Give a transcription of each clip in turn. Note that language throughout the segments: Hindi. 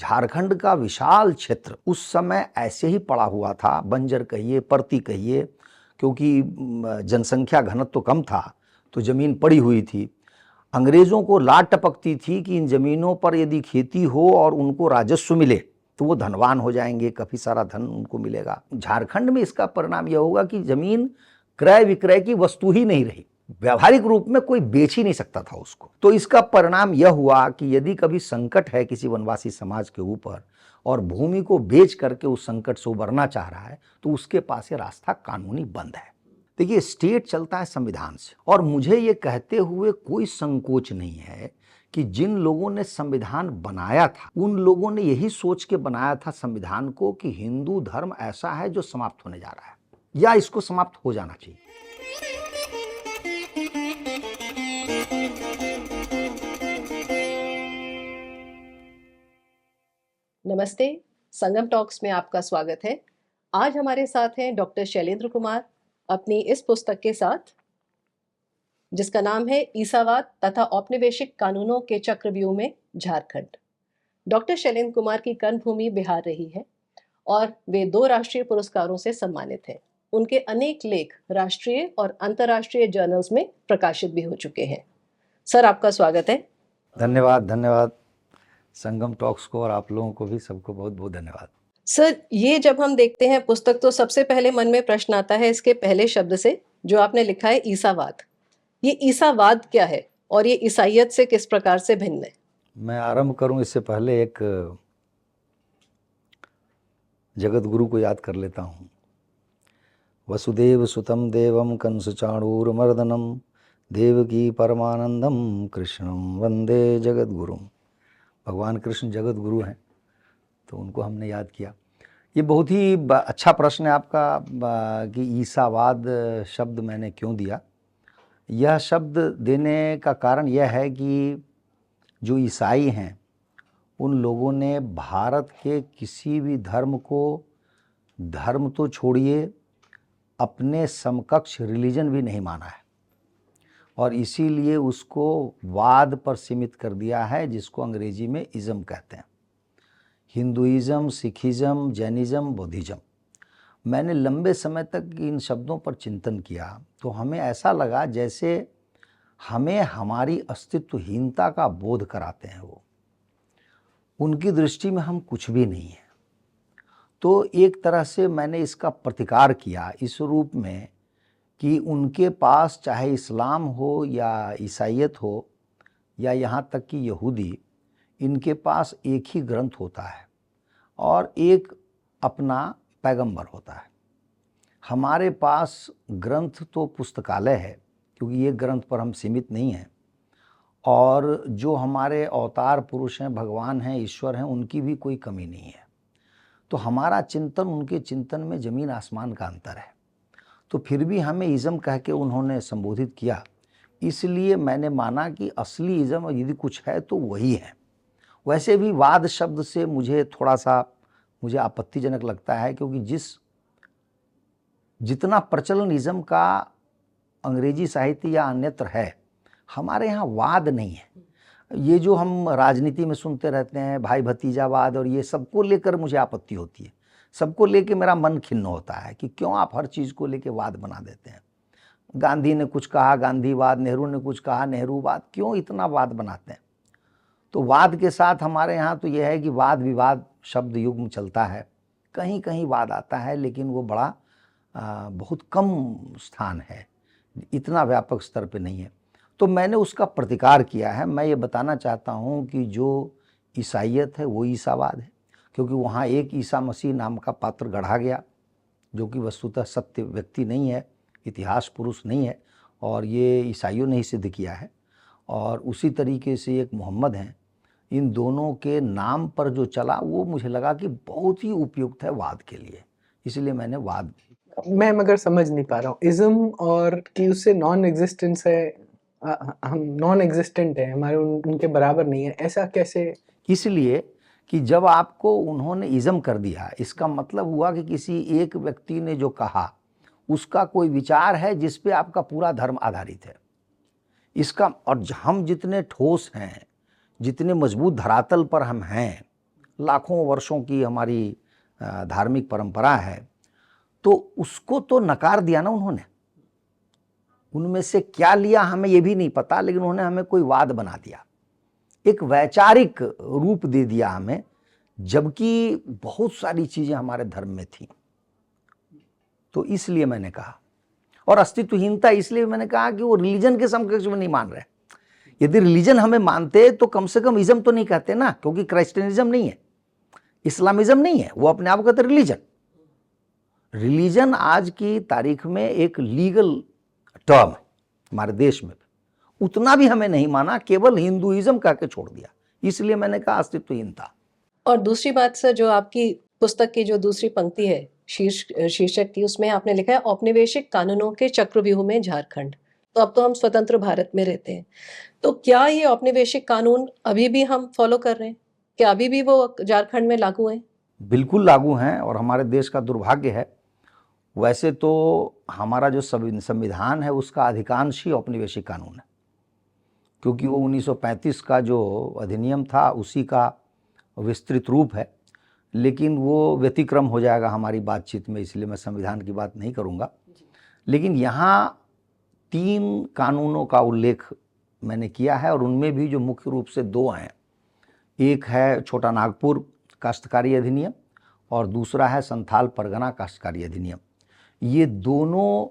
झारखंड का विशाल क्षेत्र उस समय ऐसे ही पड़ा हुआ था, बंजर कहिए, परती कहिए, क्योंकि जनसंख्या घनत्व तो कम था, तो जमीन पड़ी हुई थी। अंग्रेजों को लाट टपकती थी कि इन जमीनों पर यदि खेती हो और उनको राजस्व मिले तो वो धनवान हो जाएंगे, काफी सारा धन उनको मिलेगा। झारखंड में इसका परिणाम यह होगा कि जमीन क्रय विक्रय की वस्तु ही नहीं रही, व्यावहारिक रूप में कोई बेच ही नहीं सकता था उसको। तो इसका परिणाम यह हुआ कि यदि कभी संकट है किसी वनवासी समाज के ऊपर और भूमि को बेच करके उस संकट से उबरना चाह रहा है तो उसके पास ये रास्ता कानूनी बंद है। देखिए, स्टेट चलता है संविधान से, और मुझे ये कहते हुए कोई संकोच नहीं है कि जिन लोगों ने संविधान बनाया था उन लोगों ने यही सोच के बनाया था संविधान को कि हिंदू धर्म ऐसा है जो समाप्त होने जा रहा है या इसको समाप्त हो जाना चाहिए। नमस्ते, संगम टॉक्स में आपका स्वागत है। आज हमारे साथ हैं डॉक्टर शैलेंद्र कुमार अपनी इस पुस्तक के साथ, जिसका नाम है ईसावाद तथा औपनिवेशिक कानूनों के चक्रव्यूह में झारखंड। डॉक्टर शैलेंद्र कुमार की कर्मभूमि बिहार रही है और वे 2 राष्ट्रीय पुरस्कारों से सम्मानित हैं। उनके अनेक लेख राष्ट्रीय और अंतर्राष्ट्रीय जर्नल्स में प्रकाशित भी हो चुके हैं। सर, आपका स्वागत है। धन्यवाद धन्यवाद संगम टॉक्स को, और आप लोगों को भी, सबको बहुत बहुत धन्यवाद। सर, ये जब हम देखते हैं पुस्तक तो सबसे पहले मन में प्रश्न आता है इसके पहले शब्द से, जो आपने लिखा है ईसावाद। ये ईसावाद क्या है और ये ईसाइयत से किस प्रकार से भिन्न है? मैं आरंभ करूं इससे पहले एक जगत गुरु को याद कर लेता हूं। वसुदेव सुतम देवम कंस चाणूरमर्दनम देवकी परमानंदम कृष्णम वंदे जगत गुरु। भगवान कृष्ण जगत गुरु हैं, तो उनको हमने याद किया। ये बहुत ही अच्छा प्रश्न है आपका कि ईसावाद शब्द मैंने क्यों दिया। यह शब्द देने का कारण यह है कि जो ईसाई हैं उन लोगों ने भारत के किसी भी धर्म को, धर्म तो छोड़िए, अपने समकक्ष रिलीजन भी नहीं माना है, और इसीलिए उसको वाद पर सीमित कर दिया है, जिसको अंग्रेजी में इज़म कहते हैं। हिंदुइज़म, सिखिज़म, जैनिज़म, बौद्धिज़्म। मैंने लंबे समय तक इन शब्दों पर चिंतन किया तो हमें ऐसा लगा जैसे हमें हमारी अस्तित्वहीनता का बोध कराते हैं वो। उनकी दृष्टि में हम कुछ भी नहीं हैं। तो एक तरह से मैंने इसका प्रतिकार किया इस रूप में कि उनके पास चाहे इस्लाम हो या ईसाइयत हो या यहाँ तक कि यहूदी, इनके पास एक ही ग्रंथ होता है और एक अपना पैगंबर होता है। हमारे पास ग्रंथ तो पुस्तकालय है, क्योंकि ये ग्रंथ पर हम सीमित नहीं हैं, और जो हमारे अवतार पुरुष हैं, भगवान हैं, ईश्वर हैं, उनकी भी कोई कमी नहीं है। तो हमारा चिंतन उनके चिंतन में ज़मीन आसमान का अंतर है। तो फिर भी हमें इज़म कह के उन्होंने संबोधित किया, इसलिए मैंने माना कि असली इज़म यदि कुछ है तो वही है। वैसे भी वाद शब्द से मुझे थोड़ा सा आपत्तिजनक लगता है, क्योंकि जितना प्रचलन इज़म का अंग्रेजी साहित्य या अन्यत्र है, हमारे यहाँ वाद नहीं है। ये जो हम राजनीति में सुनते रहते हैं, भाई भतीजावाद, और ये सबको लेकर मुझे आपत्ति होती है। सबको लेके मेरा मन खिन्न होता है कि क्यों आप हर चीज़ को लेके वाद बना देते हैं। गांधी ने कुछ कहा गांधीवाद, नेहरू ने कुछ कहा नेहरूवाद, क्यों इतना वाद बनाते हैं? तो वाद के साथ हमारे यहाँ तो यह है कि वाद विवाद शब्द युग्म चलता है, कहीं कहीं वाद आता है, लेकिन वो बड़ा बहुत कम स्थान है, इतना व्यापक स्तर पे नहीं है। तो मैंने उसका प्रतिकार किया है। मैं ये बताना चाहता हूँ कि जो ईसाइयत है वो ईसावाद है, क्योंकि वहाँ एक ईसा मसीह नाम का पात्र गढ़ा गया, जो कि वस्तुतः सत्य व्यक्ति नहीं है, इतिहास पुरुष नहीं है, और ये ईसाइयों ने ही सिद्ध किया है। और उसी तरीके से एक मोहम्मद हैं। इन दोनों के नाम पर जो चला वो मुझे लगा कि बहुत ही उपयुक्त है वाद के लिए, इसलिए मैंने वाद। मैं मगर समझ नहीं पा रहा हूँ इज़म और कि उससे नॉन एग्जिस्टेंस है, हम नॉन एग्जिस्टेंट हैं, हमारे उनके बराबर नहीं है, ऐसा कैसे? इसलिए कि जब आपको उन्होंने इज़म कर दिया, इसका मतलब हुआ कि किसी एक व्यक्ति ने जो कहा उसका कोई विचार है जिस पे आपका पूरा धर्म आधारित है। इसका, और हम जितने ठोस हैं, जितने मजबूत धरातल पर हम हैं, लाखों वर्षों की हमारी धार्मिक परंपरा है, तो उसको तो नकार दिया ना उन्होंने। उनमें से क्या लिया हमें ये भी नहीं पता, लेकिन उन्होंने हमें कोई वाद बना दिया, एक वैचारिक रूप दे दिया हमें, जबकि बहुत सारी चीजें हमारे धर्म में थी। तो इसलिए मैंने कहा, और अस्तित्वहीनता इसलिए मैंने कहा कि वो रिलीजन के समकक्ष में नहीं मान रहे। यदि रिलीजन हमें मानते तो कम से कम इज्म तो नहीं कहते ना, क्योंकि क्रिश्चियनिज्म नहीं है, इस्लामिज्म नहीं है, वो अपने आप कहते रिलीजन। रिलीजन आज की तारीख में एक लीगल टर्म है हमारे देश में, उतना भी हमें नहीं माना, केवल हिंदुइज्म कह के छोड़ दिया। इसलिए मैंने कहा अस्तित्वहीनता। और दूसरी बात सर, जो आपकी पुस्तक की जो दूसरी पंक्ति है शीर्षक की, उसमें आपने लिखा है औपनिवेशिक कानूनों के चक्रव्यूह में झारखंड। तो अब तो हम स्वतंत्र भारत में रहते हैं, तो क्या ये औपनिवेशिक कानून अभी भी हम फॉलो कर रहे हैं? क्या अभी भी वो झारखंड में लागू हैं? बिल्कुल लागू हैं, और हमारे देश का दुर्भाग्य है। वैसे तो हमारा जो संविधान है उसका अधिकांश ही औपनिवेशिक कानून है, क्योंकि वो 1935 का जो अधिनियम था उसी का विस्तृत रूप है। लेकिन वो व्यतिक्रम हो जाएगा हमारी बातचीत में, इसलिए मैं संविधान की बात नहीं करूँगा। लेकिन यहाँ 3 कानूनों का उल्लेख मैंने किया है, और उनमें भी जो मुख्य रूप से 2 हैं, एक है छोटा नागपुर काश्तकारी अधिनियम और दूसरा है संथाल परगना काश्तकारी अधिनियम। ये दोनों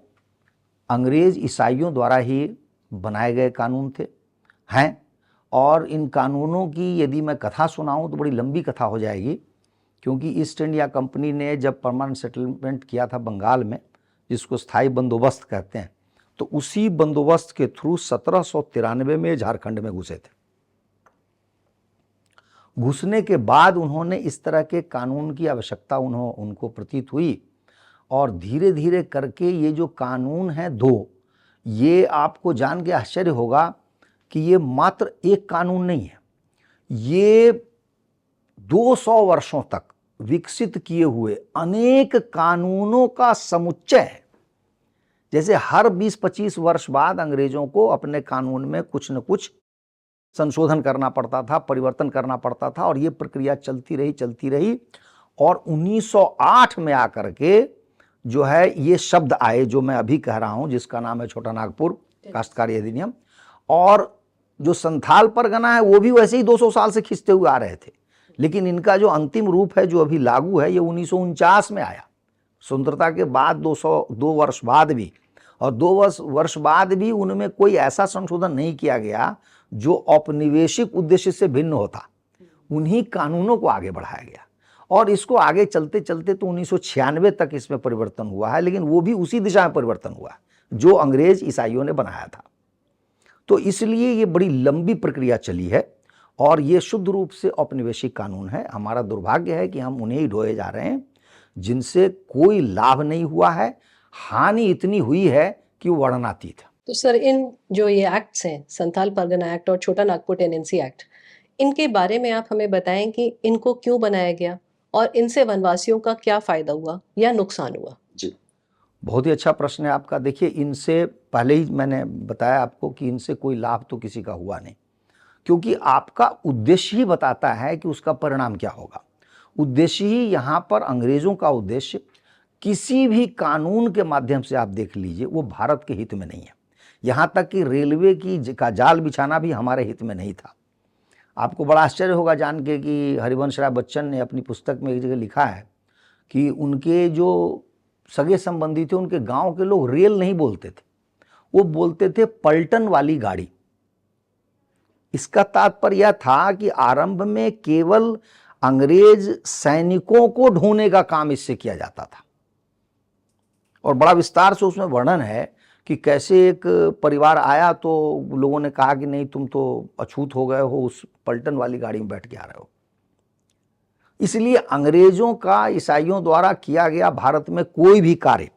अंग्रेज ईसाइयों द्वारा ही बनाए गए कानून हैं, और इन कानूनों की यदि मैं कथा सुनाऊं तो बड़ी लंबी कथा हो जाएगी, क्योंकि ईस्ट इंडिया कंपनी ने जब परमानेंट सेटलमेंट किया था बंगाल में, जिसको स्थायी बंदोबस्त कहते हैं, तो उसी बंदोबस्त के थ्रू 1793 में झारखंड में घुसे थे। घुसने के बाद उन्होंने इस तरह के कानून की आवश्यकता उनको प्रतीत हुई, और धीरे धीरे करके ये जो कानून हैं 2, ये आपको जान के आश्चर्य होगा कि ये मात्र एक कानून नहीं है, ये 200 वर्षों तक विकसित किए हुए अनेक कानूनों का समुच्चय है। जैसे हर 20-25 वर्ष बाद अंग्रेजों को अपने कानून में कुछ न कुछ संशोधन करना पड़ता था, परिवर्तन करना पड़ता था, और ये प्रक्रिया चलती रही, और 1908 में आकर के जो है ये शब्द आए जो मैं अभी कह रहा हूं, जिसका नाम है छोटा नागपुर काश्तकारी अधिनियम। और जो संथाल परगना है वो भी वैसे ही 200 साल से खिंचते हुए आ रहे थे, लेकिन इनका जो अंतिम रूप है जो अभी लागू है, ये 1949 में आया, स्वतंत्रता के बाद 202 वर्ष बाद भी, और 2 वर्ष बाद भी उनमें कोई ऐसा संशोधन नहीं किया गया जो औपनिवेशिक उद्देश्य से भिन्न होता। उन्हीं कानूनों को आगे बढ़ाया गया, और इसको आगे चलते चलते तो 1996 तक इसमें परिवर्तन हुआ है, लेकिन वो भी उसी दिशा में परिवर्तन हुआ जो अंग्रेज ईसाइयों ने बनाया था। तो इसलिए ये बड़ी लंबी प्रक्रिया चली है, और ये शुद्ध रूप से औपनिवेशिक कानून है। हमारा दुर्भाग्य है कि हम उन्हें ही ढोए जा रहे हैं, जिनसे कोई लाभ नहीं हुआ है, हानि इतनी हुई है कि वो वर्णनातीत है। तो सर, इन जो ये एक्ट्स हैं, संथाल परगना एक्ट और छोटा नागपुर टेनेंसी एक्ट, इनके बारे में आप हमें बताएं कि इनको क्यों बनाया गया और इनसे वनवासियों का क्या फायदा हुआ या नुकसान हुआ? जी, बहुत ही अच्छा प्रश्न है आपका। देखिए, इनसे पहले ही मैंने बताया आपको कि इनसे कोई लाभ तो किसी का हुआ नहीं, क्योंकि आपका उद्देश्य ही बताता है कि उसका परिणाम क्या होगा। उद्देश्य ही यहाँ पर अंग्रेजों का उद्देश्य किसी भी कानून के माध्यम से आप देख लीजिए वो भारत के हित में नहीं है। यहाँ तक कि रेलवे का जाल बिछाना भी हमारे हित में नहीं था। आपको बड़ा आश्चर्य होगा जान के कि हरिवंश राय बच्चन ने अपनी पुस्तक में एक जगह लिखा है कि उनके जो सगे संबंधी थे उनके गांव के लोग रेल नहीं बोलते थे, वो बोलते थे पलटन वाली गाड़ी। इसका तात्पर्य यह था कि आरंभ में केवल अंग्रेज सैनिकों को ढोने का काम इससे किया जाता था, और बड़ा विस्तार से उसमें वर्णन है कि कैसे एक परिवार आया तो लोगों ने कहा कि नहीं, तुम तो अछूत हो गए हो, उस पलटन वाली गाड़ी में बैठ के आ रहे हो। इसलिए अंग्रेजों का ईसाइयों द्वारा किया गया भारत में कोई भी कार्य,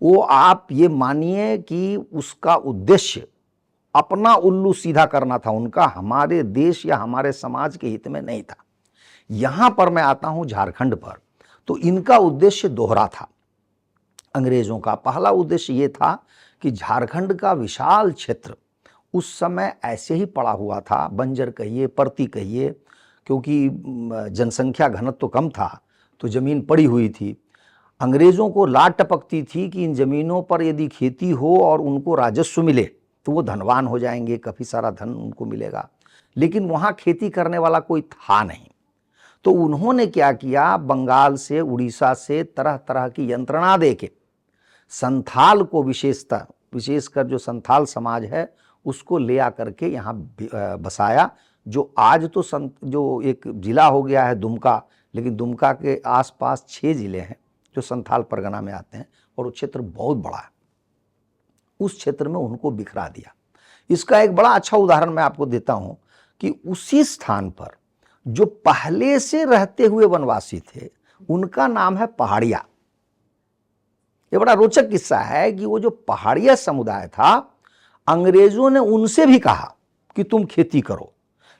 वो आप ये मानिए कि उसका उद्देश्य अपना उल्लू सीधा करना था, उनका हमारे देश या हमारे समाज के हित में नहीं था। यहां पर मैं आता हूं झारखंड पर, तो इनका उद्देश्य दोहरा था। अंग्रेजों का पहला उद्देश्य ये था कि झारखंड का विशाल क्षेत्र उस समय ऐसे ही पड़ा हुआ था, बंजर कहिए, परती कहिए, क्योंकि जनसंख्या घनत्व तो कम था, तो ज़मीन पड़ी हुई थी। अंग्रेज़ों को लाट टपकती थी कि इन ज़मीनों पर यदि खेती हो और उनको राजस्व मिले तो वो धनवान हो जाएंगे, काफ़ी सारा धन उनको मिलेगा। लेकिन वहाँ खेती करने वाला कोई था नहीं। तो उन्होंने क्या किया, बंगाल से, उड़ीसा से तरह तरह की यंत्रणा देके संथाल को विशेषकर जो संथाल समाज है उसको ले आकर के यहाँ बसाया, जो आज तो जो एक जिला हो गया है दुमका, लेकिन दुमका के आसपास 6 जिले हैं जो संथाल परगना में आते हैं और वो क्षेत्र बहुत बड़ा है। उस क्षेत्र में उनको बिखरा दिया। इसका एक बड़ा अच्छा उदाहरण मैं आपको देता हूं कि उसी स्थान पर जो पहले से रहते हुए वनवासी थे उनका नाम है पहाड़िया। ये बड़ा रोचक किस्सा है कि वो जो पहाड़िया समुदाय था, अंग्रेजों ने उनसे भी कहा कि तुम खेती करो,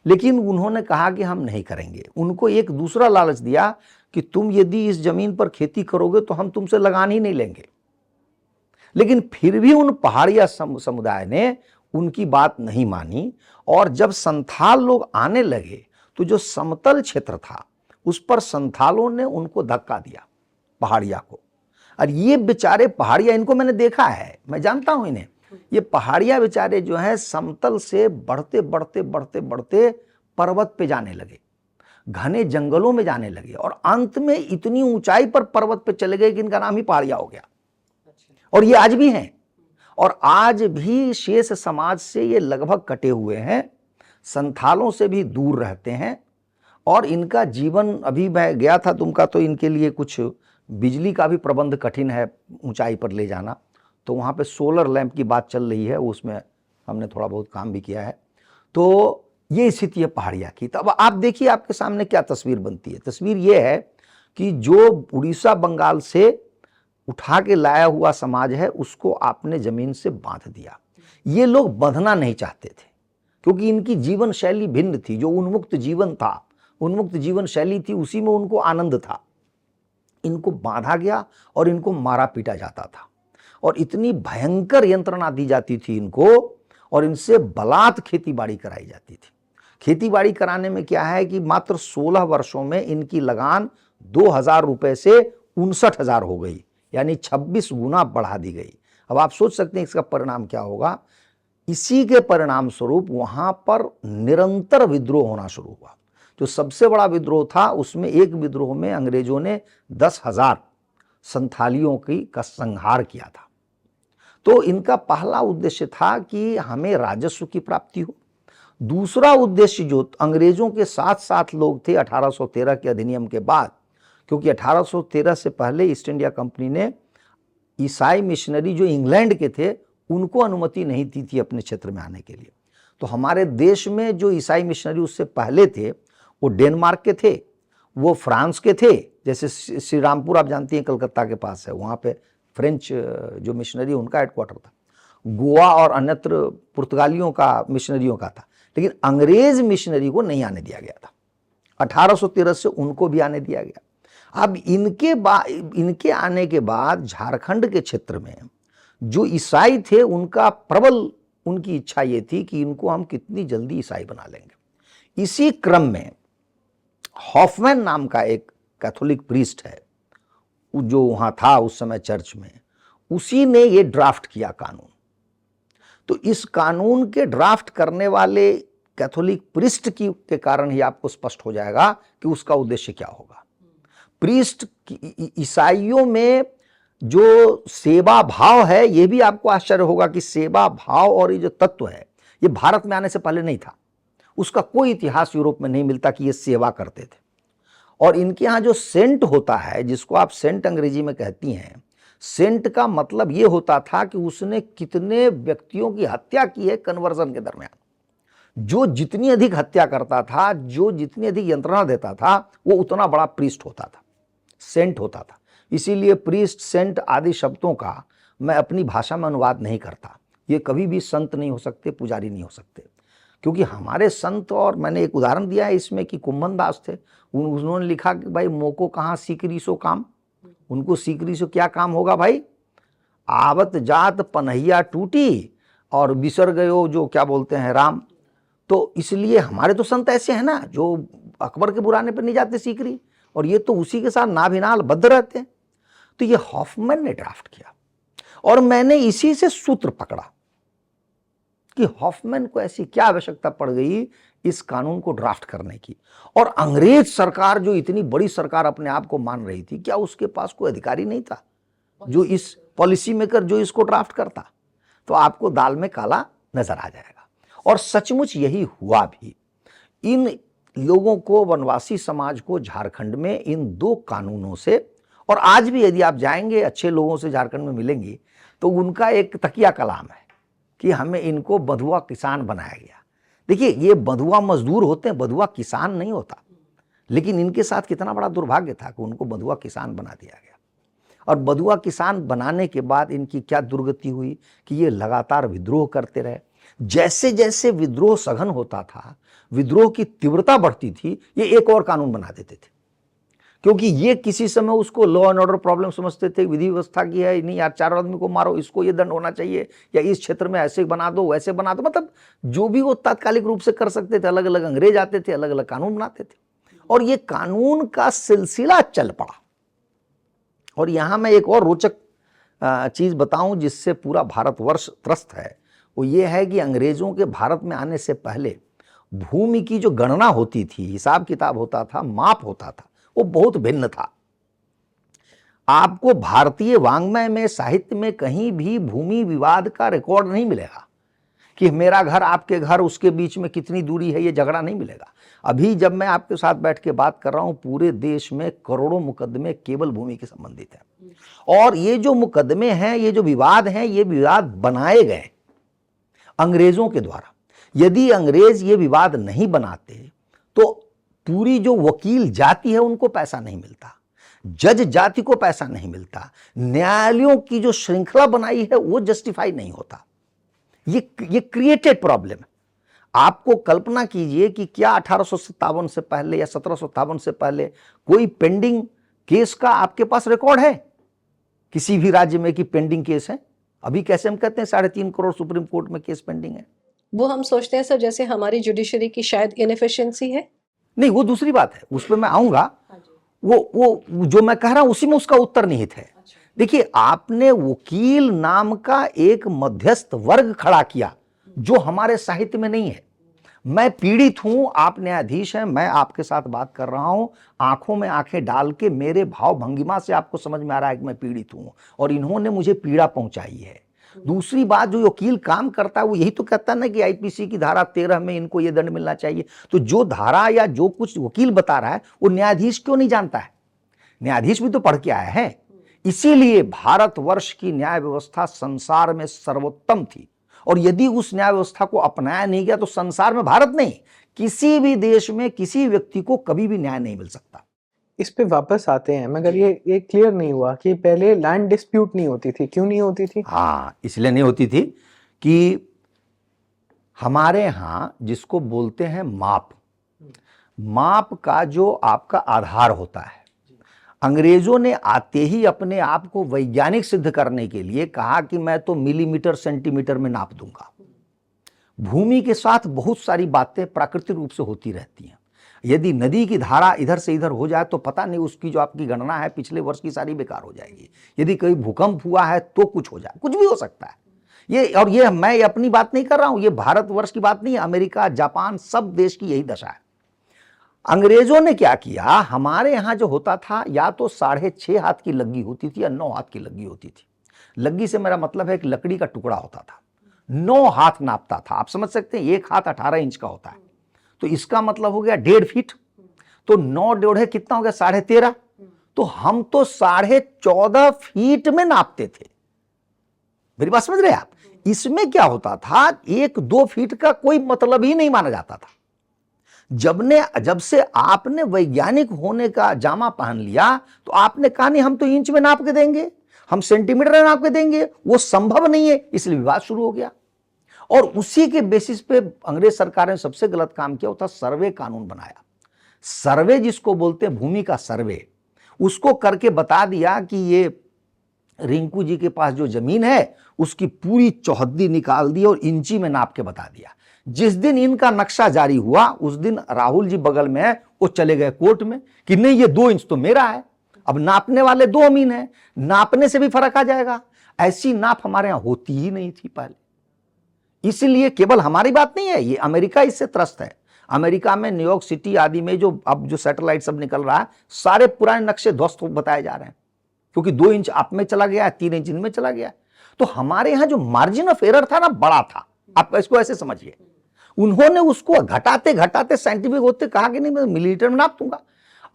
लेकिन उन्होंने कहा कि हम नहीं करेंगे। उनको एक दूसरा लालच दिया कि तुम यदि इस जमीन पर खेती करोगे तो हम तुमसे लगान ही नहीं लेंगे। लेकिन फिर भी उन पहाड़िया समुदाय ने उनकी बात नहीं मानी, और जब संथाल लोग आने लगे तो जो समतल क्षेत्र था उस पर संथालों ने उनको धक्का दिया, पहाड़िया को। और ये बेचारे पहाड़िया, इनको मैंने देखा है, मैं जानता हूं इन्हें। ये पहाड़िया बेचारे जो है समतल से बढ़ते बढ़ते बढ़ते बढ़ते पर्वत पे जाने लगे, घने जंगलों में जाने लगे, और अंत में इतनी ऊंचाई पर पर्वत पे चले गए कि इनका नाम ही पहाड़िया हो गया। और ये आज भी हैं, और आज भी शेष समाज से ये लगभग कटे हुए हैं, संथालों से भी दूर रहते हैं। और इनका जीवन, अभी मैं गया था दुमका, तो इनके लिए कुछ बिजली का भी प्रबंध कठिन है ऊंचाई पर ले जाना, तो वहाँ पे सोलर लैंप की बात चल रही है, उसमें हमने थोड़ा बहुत काम भी किया है। तो ये स्थिति है पहाड़िया की। तब आप देखिए आपके सामने क्या तस्वीर बनती है। तस्वीर ये है कि जो उड़ीसा बंगाल से उठा के लाया हुआ समाज है उसको आपने जमीन से बांध दिया। ये लोग बंधना नहीं चाहते थे क्योंकि इनकी जीवन शैली भिन्न थी। जो उन्मुक्त जीवन था, उन्मुक्त जीवन शैली थी, उसी में उनको आनंद था। इनको बांधा गया और इनको मारा पीटा जाता था, और इतनी भयंकर यंत्रणा दी जाती थी इनको, और इनसे बलात् खेती बाड़ी कराई जाती थी। खेती बाड़ी कराने में क्या है कि मात्र 16 वर्षों में इनकी लगान 2000 रुपए से 59,000 हो गई, यानी 26 गुना बढ़ा दी गई। अब आप सोच सकते हैं इसका परिणाम क्या होगा। इसी के परिणाम स्वरूप वहां पर निरंतर विद्रोह होना शुरू हुआ। जो सबसे बड़ा विद्रोह था उसमें एक विद्रोह में अंग्रेजों ने 10,000 संथालियों का संहार किया था। तो इनका पहला उद्देश्य था कि हमें राजस्व की प्राप्ति हो। दूसरा उद्देश्य जो अंग्रेजों के साथ साथ लोग थे 1813 के अधिनियम के बाद, क्योंकि 1813 से पहले ईस्ट इंडिया कंपनी ने ईसाई मिशनरी जो इंग्लैंड के थे उनको अनुमति नहीं दी थी अपने क्षेत्र में आने के लिए। तो हमारे देश में जो ईसाई मिशनरी उससे पहले थे वो डेनमार्क के थे, वो फ्रांस के थे। जैसे श्री रामपुर आप जानती हैं कलकत्ता के पास है, वहाँ पे फ्रेंच जो मिशनरी उनका हेडक्वार्टर था। गोवा और अन्यत्र पुर्तगालियों का मिशनरियों का था, लेकिन अंग्रेज मिशनरी को नहीं आने दिया गया था। 1813 से उनको भी आने दिया गया। अब इनके आने के बाद झारखंड के क्षेत्र में जो ईसाई थे उनका प्रबल उनकी इच्छा ये थी कि इनको हम कितनी जल्दी ईसाई बना लेंगे। इसी क्रम में हॉफमैन नाम का एक कैथोलिक प्रीस्ट है जो वहां था उस समय चर्च में, उसी ने ये ड्राफ्ट किया कानून। तो इस कानून के ड्राफ्ट करने वाले कैथोलिक प्रीस्ट के कारण ही आपको स्पष्ट हो जाएगा कि उसका उद्देश्य क्या होगा। प्रीस्ट ईसाइयों में जो सेवा भाव है, यह भी आपको आश्चर्य होगा कि सेवा भाव और ये जो तत्व है ये भारत में आने से पहले नहीं था। उसका कोई इतिहास यूरोप में नहीं मिलता कि ये सेवा करते थे। और इनके यहाँ जो सेंट होता है, जिसको आप सेंट अंग्रेजी में कहती हैं, सेंट का मतलब ये होता था कि उसने कितने व्यक्तियों की हत्या की है कन्वर्जन के दरमियान। जो जितनी अधिक हत्या करता था, जो जितनी अधिक यंत्रणा देता था, वो उतना बड़ा प्रीस्ट होता था, सेंट होता था। इसीलिए प्रीस्ट, सेंट आदि शब्दों का मैं अपनी भाषा में अनुवाद नहीं करता। ये कभी भी संत नहीं हो सकते, पुजारी नहीं हो सकते, क्योंकि हमारे संत, और मैंने एक उदाहरण दिया है इसमें कि कुम्भन दास थे, उन्होंने लिखा कि भाई मोको कहाँ सीकरी सो काम। उनको सीकरी से क्या काम होगा भाई, आवत जात पनहिया टूटी और बिसर गयो जो क्या बोलते हैं राम। तो इसलिए हमारे तो संत ऐसे हैं ना जो अकबर के बुराने पर नहीं जाते सीकरी, और ये तो उसी के साथ नाभिनाल बद्ध रहते हैं। तो ये हॉफमैन ने ड्राफ्ट किया, और मैंने इसी से सूत्र पकड़ा कि हॉफमैन को ऐसी क्या आवश्यकता पड़ गई इस कानून को ड्राफ्ट करने की। और अंग्रेज सरकार जो इतनी बड़ी सरकार अपने आप को मान रही थी, क्या उसके पास कोई अधिकारी नहीं था जो इस पॉलिसी मेकर जो इसको ड्राफ्ट करता? तो आपको दाल में काला नजर आ जाएगा। और सचमुच यही हुआ भी। इन लोगों को, वनवासी समाज को झारखंड में इन 2 कानूनों से, और आज भी यदि आप जाएंगे अच्छे लोगों से झारखंड में मिलेंगे तो उनका एक तकिया कलाम है कि हमें इनको बंधुआ किसान बनाया गया। देखिए, ये बंधुआ मजदूर होते हैं, बंधुआ किसान नहीं होता। लेकिन इनके साथ कितना बड़ा दुर्भाग्य था कि उनको बंधुआ किसान बना दिया गया। और बंधुआ किसान बनाने के बाद इनकी क्या दुर्गति हुई कि ये लगातार विद्रोह करते रहे। जैसे जैसे विद्रोह सघन होता था, विद्रोह की तीव्रता बढ़ती थी, ये एक और कानून बना देते थे, क्योंकि ये किसी समय उसको लॉ एंड ऑर्डर प्रॉब्लम समझते थे, विधि व्यवस्था की है, नहीं यार 4 आदमी को मारो, इसको ये दंड होना चाहिए, या इस क्षेत्र में ऐसे बना दो, वैसे बना दो। मतलब जो भी वो तात्कालिक रूप से कर सकते थे, अलग अलग अंग्रेज आते थे, अलग अलग कानून बनाते थे, और ये कानून का सिलसिला चल पड़ा। और यहां मैं एक और रोचक चीज बताऊं जिससे पूरा भारतवर्ष त्रस्त है, वो ये है कि अंग्रेजों के भारत में आने से पहले भूमि की जो गणना होती थी, हिसाब किताब होता था, माप होता था, वो बहुत भिन्न था। आपको भारतीय वाङ्मय में, साहित्य में कहीं भी भूमि विवाद का रिकॉर्ड नहीं मिलेगा कि मेरा घर आपके घर उसके बीच में कितनी दूरी है, ये झगड़ा नहीं मिलेगा। अभी जब मैं आपके साथ बैठ के बात कर रहा हूं, पूरे देश में करोड़ों मुकदमे केवल भूमि के संबंधित हैं। और ये जो मुकदमे हैं, ये जो विवाद हैं, ये विवाद बनाए गए अंग्रेजों के द्वारा। यदि अंग्रेज ये विवाद नहीं बनाते तो पूरी जो वकील जाति है उनको पैसा नहीं मिलता, जज जाति को पैसा नहीं मिलता, न्यायालयों की जो श्रृंखला बनाई है वो जस्टिफाई नहीं होता। ये क्रिएटेड प्रॉब्लम है। आपको कल्पना कीजिए कि क्या 1857 से पहले या 1757 से पहले कोई पेंडिंग केस का आपके पास रिकॉर्ड है किसी भी राज्य में कि पेंडिंग केस है? अभी कैसे हम कहते हैं 3.5 करोड़ सुप्रीम कोर्ट में केस पेंडिंग है? वो हम सोचते हैं सर जैसे हमारी जुडिशरी की शायद इनएफिशिएंसी है। नहीं, वो दूसरी बात है, उस पर मैं आऊंगा। वो जो मैं कह रहा हूं उसी में उसका उत्तर निहित है। देखिए, आपने वकील नाम का एक मध्यस्थ वर्ग खड़ा किया जो हमारे साहित्य में नहीं है। मैं पीड़ित हूं, आप न्यायाधीश हैं, मैं आपके साथ बात कर रहा हूं, आंखों में आंखें डाल के मेरे भाव भंगिमा से आपको समझ में आ रहा है कि मैं पीड़ित हूं और इन्होंने मुझे पीड़ा पहुंचाई है। दूसरी बात, जो वकील काम करता है वो यही तो कहता है ना कि आईपीसी की धारा 13 में इनको ये दंड मिलना चाहिए। तो जो धारा या जो कुछ वकील बता रहा है वो न्यायाधीश क्यों नहीं जानता है? न्यायाधीश भी तो पढ़ के आया है। इसीलिए भारतवर्ष की न्याय व्यवस्था संसार में सर्वोत्तम थी, और यदि उस न्याय व्यवस्था को अपनाया नहीं गया तो संसार में, भारत नहीं, किसी भी देश में किसी व्यक्ति को कभी भी न्याय नहीं मिल सकता। इस पे वापस आते हैं, मगर ये क्लियर नहीं हुआ कि पहले लैंड डिस्प्यूट नहीं होती थी, क्यों नहीं होती थी? हाँ, इसलिए नहीं होती थी कि हमारे यहां जिसको बोलते हैं माप का जो आपका आधार होता है, अंग्रेजों ने आते ही अपने आप को वैज्ञानिक सिद्ध करने के लिए कहा कि मैं तो मिलीमीटर सेंटीमीटर में नाप दूंगा। भूमि के साथ बहुत सारी बातें प्राकृतिक रूप से होती रहती हैं। यदि नदी की धारा इधर से इधर हो जाए तो पता नहीं, उसकी जो आपकी गणना है पिछले वर्ष की सारी बेकार हो जाएगी। यदि कोई भूकंप हुआ है तो कुछ हो जाए, कुछ भी हो सकता है। ये मैं अपनी बात नहीं कर रहा हूं, ये भारतवर्ष की बात नहीं है, अमेरिका, जापान, सब देश की यही दशा है। अंग्रेजों ने क्या किया, हमारे यहां जो होता था या तो 6.5 हाथ की लग्गी होती थी या 9 हाथ की लग्गी होती थी। लग्गी से मेरा मतलब है एक लकड़ी का टुकड़ा होता था, 9 हाथ नापता था। आप समझ सकते हैं 1 हाथ 18 इंच का होता है, तो इसका मतलब हो गया 1.5 फीट। तो 9 डेढ़ कितना हो गया, 13.5। तो हम तो 14.5 फीट में नापते थे। मेरी बात समझ रहे हैं आप? इसमें क्या होता था, 1-2 फीट का कोई मतलब ही नहीं माना जाता था। जब से आपने वैज्ञानिक होने का जामा पहन लिया तो आपने कहा नहीं, हम तो इंच में नाप के देंगे, हम सेंटीमीटर में नाप के देंगे, वो संभव नहीं है, इसलिए विवाद शुरू हो गया। और उसी के बेसिस पे अंग्रेज सरकार ने सबसे गलत काम किया, वो था सर्वे कानून बनाया। सर्वे जिसको बोलते हैं भूमि का सर्वे, उसको करके बता दिया कि ये रिंकू जी के पास जो जमीन है उसकी पूरी चौहद्दी निकाल दी और इंची में नाप के बता दिया जिस दिन इनका नक्शा जारी हुआ उस दिन राहुल जी बगल में है, वो चले गए कोर्ट में कि नहीं ये 2 इंच तो मेरा है। अब नापने वाले 2 अमीन हैं, नापने से भी फर्क आ जाएगा। ऐसी नाप हमारे यहां होती ही नहीं थी पहले। इसलिए केवल हमारी बात नहीं है, ये अमेरिका इससे त्रस्त है। अमेरिका में न्यूयॉर्क सिटी आदि में जो सैटेलाइट सब निकल रहा है, सारे पुराने नक्शे ध्वस्त बताए जा रहे हैं, क्योंकि 2 इंच आप में चला गया है, 3 इंच इनमें चला गया है। तो हमारे यहां जो मार्जिन ऑफ एरर था ना, बड़ा था। आप इसको ऐसे समझिए, उन्होंने उसको घटाते घटाते साइंटिफिक होते कहा कि नहीं मैं मिलीमीटर में नाप दूंगा।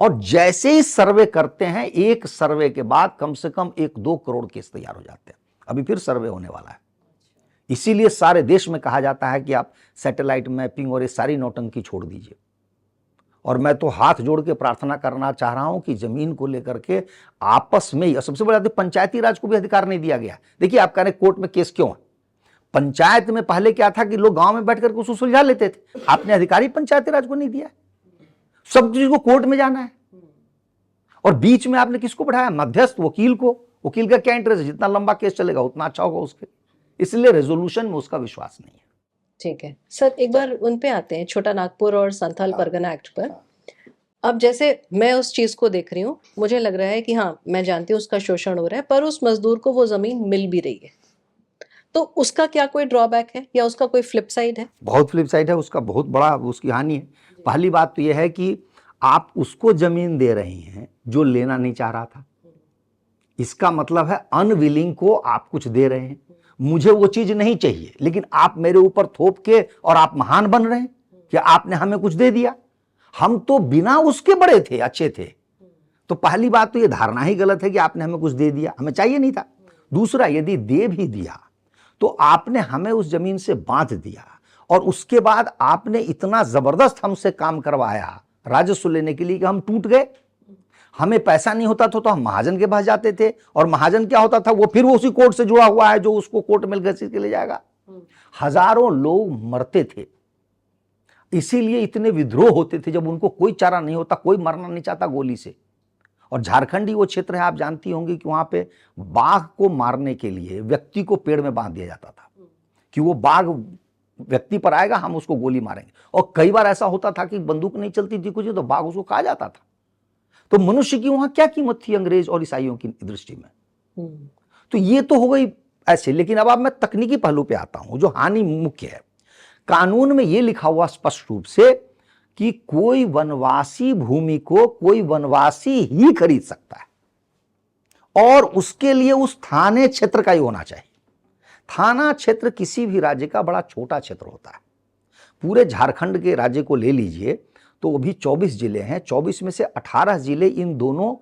और जैसे ही सर्वे करते हैं, एक सर्वे के बाद कम से कम 1-2 करोड़ केस तैयार हो जाते हैं। अभी फिर सर्वे होने वाला है। इसीलिए सारे देश में कहा जाता है कि आप सैटेलाइट मैपिंग और ये सारी नौटंकी छोड़ दीजिए। और मैं तो हाथ जोड़ के प्रार्थना करना चाह रहा हूं कि जमीन को लेकर के आपस में ही, सबसे बड़ी बात पंचायती राज को भी अधिकार नहीं दिया गया। देखिए आप कह रहे कोर्ट में केस क्यों है? पंचायत में पहले क्या था कि लोग गांव में बैठ करके उसको सुलझा लेते थे। आपने अधिकारी पंचायती राज को नहीं दिया, सब चीज को कोर्ट में जाना है। और बीच में आपने किसको बैठाया? मध्यस्थ, वकील को। वकील का क्या इंटरेस्ट है? जितना लंबा केस चलेगा उतना अच्छा होगा उसके। इसलिए रेजोल्यूशन में उसका विश्वास नहीं है। ठीक है सर, एक बार उन पे आते हैं, छोटा नागपुर और संथाल परगना एक्ट पर। अब जैसे मैं उस चीज को देख रही हूँ, मुझे लग रहा है कि हाँ मैं जानती हूँ उसका शोषण हो रहा है, पर उस मजदूर को वो जमीन मिल भी रही है, तो उसका क्या कोई ड्रॉबैक है या उसका कोई फ्लिप साइड है? बहुत फ्लिप साइड है उसका, बहुत बड़ा उसकी हानि है। पहली बात तो यह है कि आप उसको जमीन दे रहे हैं जो लेना नहीं चाह रहा था। इसका मतलब है अनविलिंग को आप कुछ दे रहे हैं। मुझे वो चीज नहीं चाहिए, लेकिन आप मेरे ऊपर थोप के और आप महान बन रहे हैं कि आपने हमें कुछ दे दिया। हम तो बिना उसके बड़े थे, अच्छे थे। तो पहली बात तो ये धारणा ही गलत है कि आपने हमें कुछ दे दिया, हमें चाहिए नहीं था। दूसरा, यदि दे भी दिया तो आपने हमें उस जमीन से बांध दिया, और उसके बाद आपने इतना जबरदस्त हमसे काम करवाया राजस्व लेने के लिए कि हम टूट गए। हमें पैसा नहीं होता था तो हम महाजन के पास जाते थे, और महाजन क्या होता था, वो फिर वो उसी कोर्ट से जुड़ा हुआ है जो उसको कोर्ट में घसीट के ले जाएगा। हजारों लोग मरते थे। इसीलिए इतने विद्रोह होते थे जब उनको कोई चारा नहीं होता, कोई मरना नहीं चाहता गोली से। और झारखंड ही वो क्षेत्र है, आप जानती होंगी कि वहां पे बाघ को मारने के लिए व्यक्ति को पेड़ में बांध दिया जाता था कि वो बाघ व्यक्ति पर आएगा, हम उसको गोली मारेंगे। और कई बार ऐसा होता था कि बंदूक नहीं चलती थी कुछ, तो बाघ उसको खा जाता था। तो मनुष्य की वहां क्या कीमत थी अंग्रेज और ईसाइयों की दृष्टि में? तो ये तो हो गई ऐसे। लेकिन अब मैं तकनीकी पहलू पे आता हूं, जो हानि मुख्य है। कानून में यह लिखा हुआ स्पष्ट रूप से कि कोई वनवासी भूमि को कोई वनवासी ही खरीद सकता है, और उसके लिए उस थाने क्षेत्र का ही होना चाहिए। थाना क्षेत्र किसी भी राज्य का बड़ा छोटा क्षेत्र होता है। पूरे झारखंड के राज्य को ले लीजिए तो अभी 24 जिले हैं, 24 में से 18 जिले इन दोनों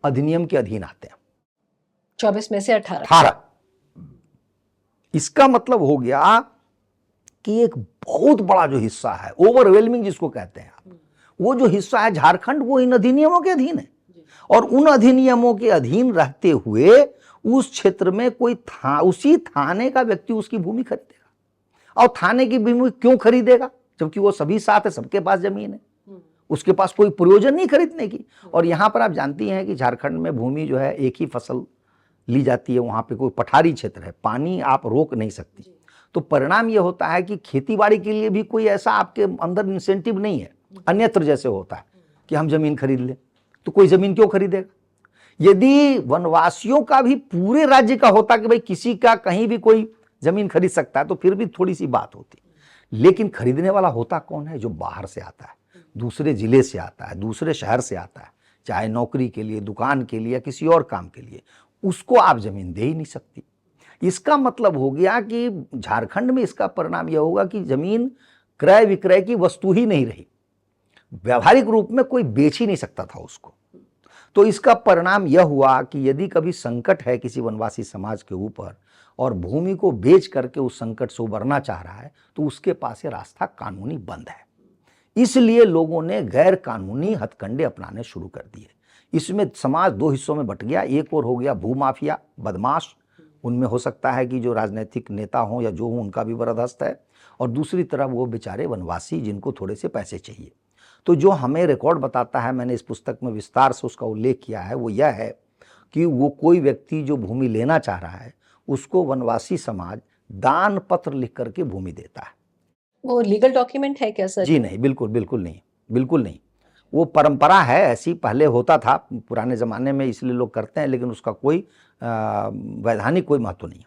अधिनियम के अधीन आते हैं। 24 में से 18। 18। इसका मतलब हो गया कि एक बहुत बड़ा जो हिस्सा है, ओवरवेलमिंग जिसको कहते हैं आप, वो जो हिस्सा है झारखंड, वो इन अधिनियमों के अधीन है। और उन अधिनियमों के अधीन रहते हुए उस क्षेत्र में कोई उसी थाने का व्यक्ति उसकी भूमि खरीदेगा। और थाने की भूमि क्यों खरीदेगा? जबकि वो सभी साथ है, सबके पास जमीन है, उसके पास कोई प्रयोजन नहीं खरीदने की। और यहां पर आप जानती हैं कि झारखंड में भूमि जो है एक ही फसल ली जाती है, वहां पे कोई पठारी क्षेत्र है, पानी आप रोक नहीं सकती। तो परिणाम यह होता है कि खेतीबाड़ी के लिए भी कोई ऐसा आपके अंदर इंसेंटिव नहीं है, अन्यत्र जैसे होता है कि हम जमीन खरीद लें। तो कोई जमीन क्यों खरीदेगा? यदि वनवासियों का भी पूरे राज्य का होता कि भाई किसी का कहीं भी कोई जमीन खरीद सकता है, तो फिर भी थोड़ी सी बात होती। लेकिन खरीदने वाला होता कौन है? जो बाहर से आता है, दूसरे जिले से आता है, दूसरे शहर से आता है, चाहे नौकरी के लिए, दुकान के लिए या किसी और काम के लिए, उसको आप जमीन दे ही नहीं सकती। इसका मतलब हो गया कि झारखंड में इसका परिणाम यह होगा कि जमीन क्रय विक्रय की वस्तु ही नहीं रही, व्यावहारिक रूप में कोई बेच ही नहीं सकता था उसको। तो इसका परिणाम यह हुआ कि यदि कभी संकट है किसी वनवासी समाज के ऊपर और भूमि को बेच करके उस संकट से उबरना चाह रहा है, तो उसके पास ये रास्ता कानूनी बंद है। इसलिए लोगों ने गैर कानूनी हथकंडे अपनाने शुरू कर दिए। इसमें समाज 2 हिस्सों में बट गया। एक और हो गया भूमाफिया, बदमाश, उनमें हो सकता है कि जो राजनीतिक नेता हों या जो हों उनका भी बरदस्त है, और दूसरी तरफ वो बेचारे वनवासी जिनको थोड़े से पैसे चाहिए। तो जो हमें रिकॉर्ड बताता है, मैंने इस पुस्तक में विस्तार से उसका उल्लेख किया है, वो यह है कि वो कोई व्यक्ति जो भूमि लेना चाह रहा है उसको वनवासी समाज दान पत्र लिख करके भूमि देता है। वो लीगल डॉक्यूमेंट है क्या सर? जी नहीं, बिल्कुल बिल्कुल नहीं, बिल्कुल नहीं। वो परंपरा है, ऐसी पहले होता था पुराने ज़माने में, इसलिए लोग करते हैं, लेकिन उसका कोई वैधानिक कोई महत्व नहीं है।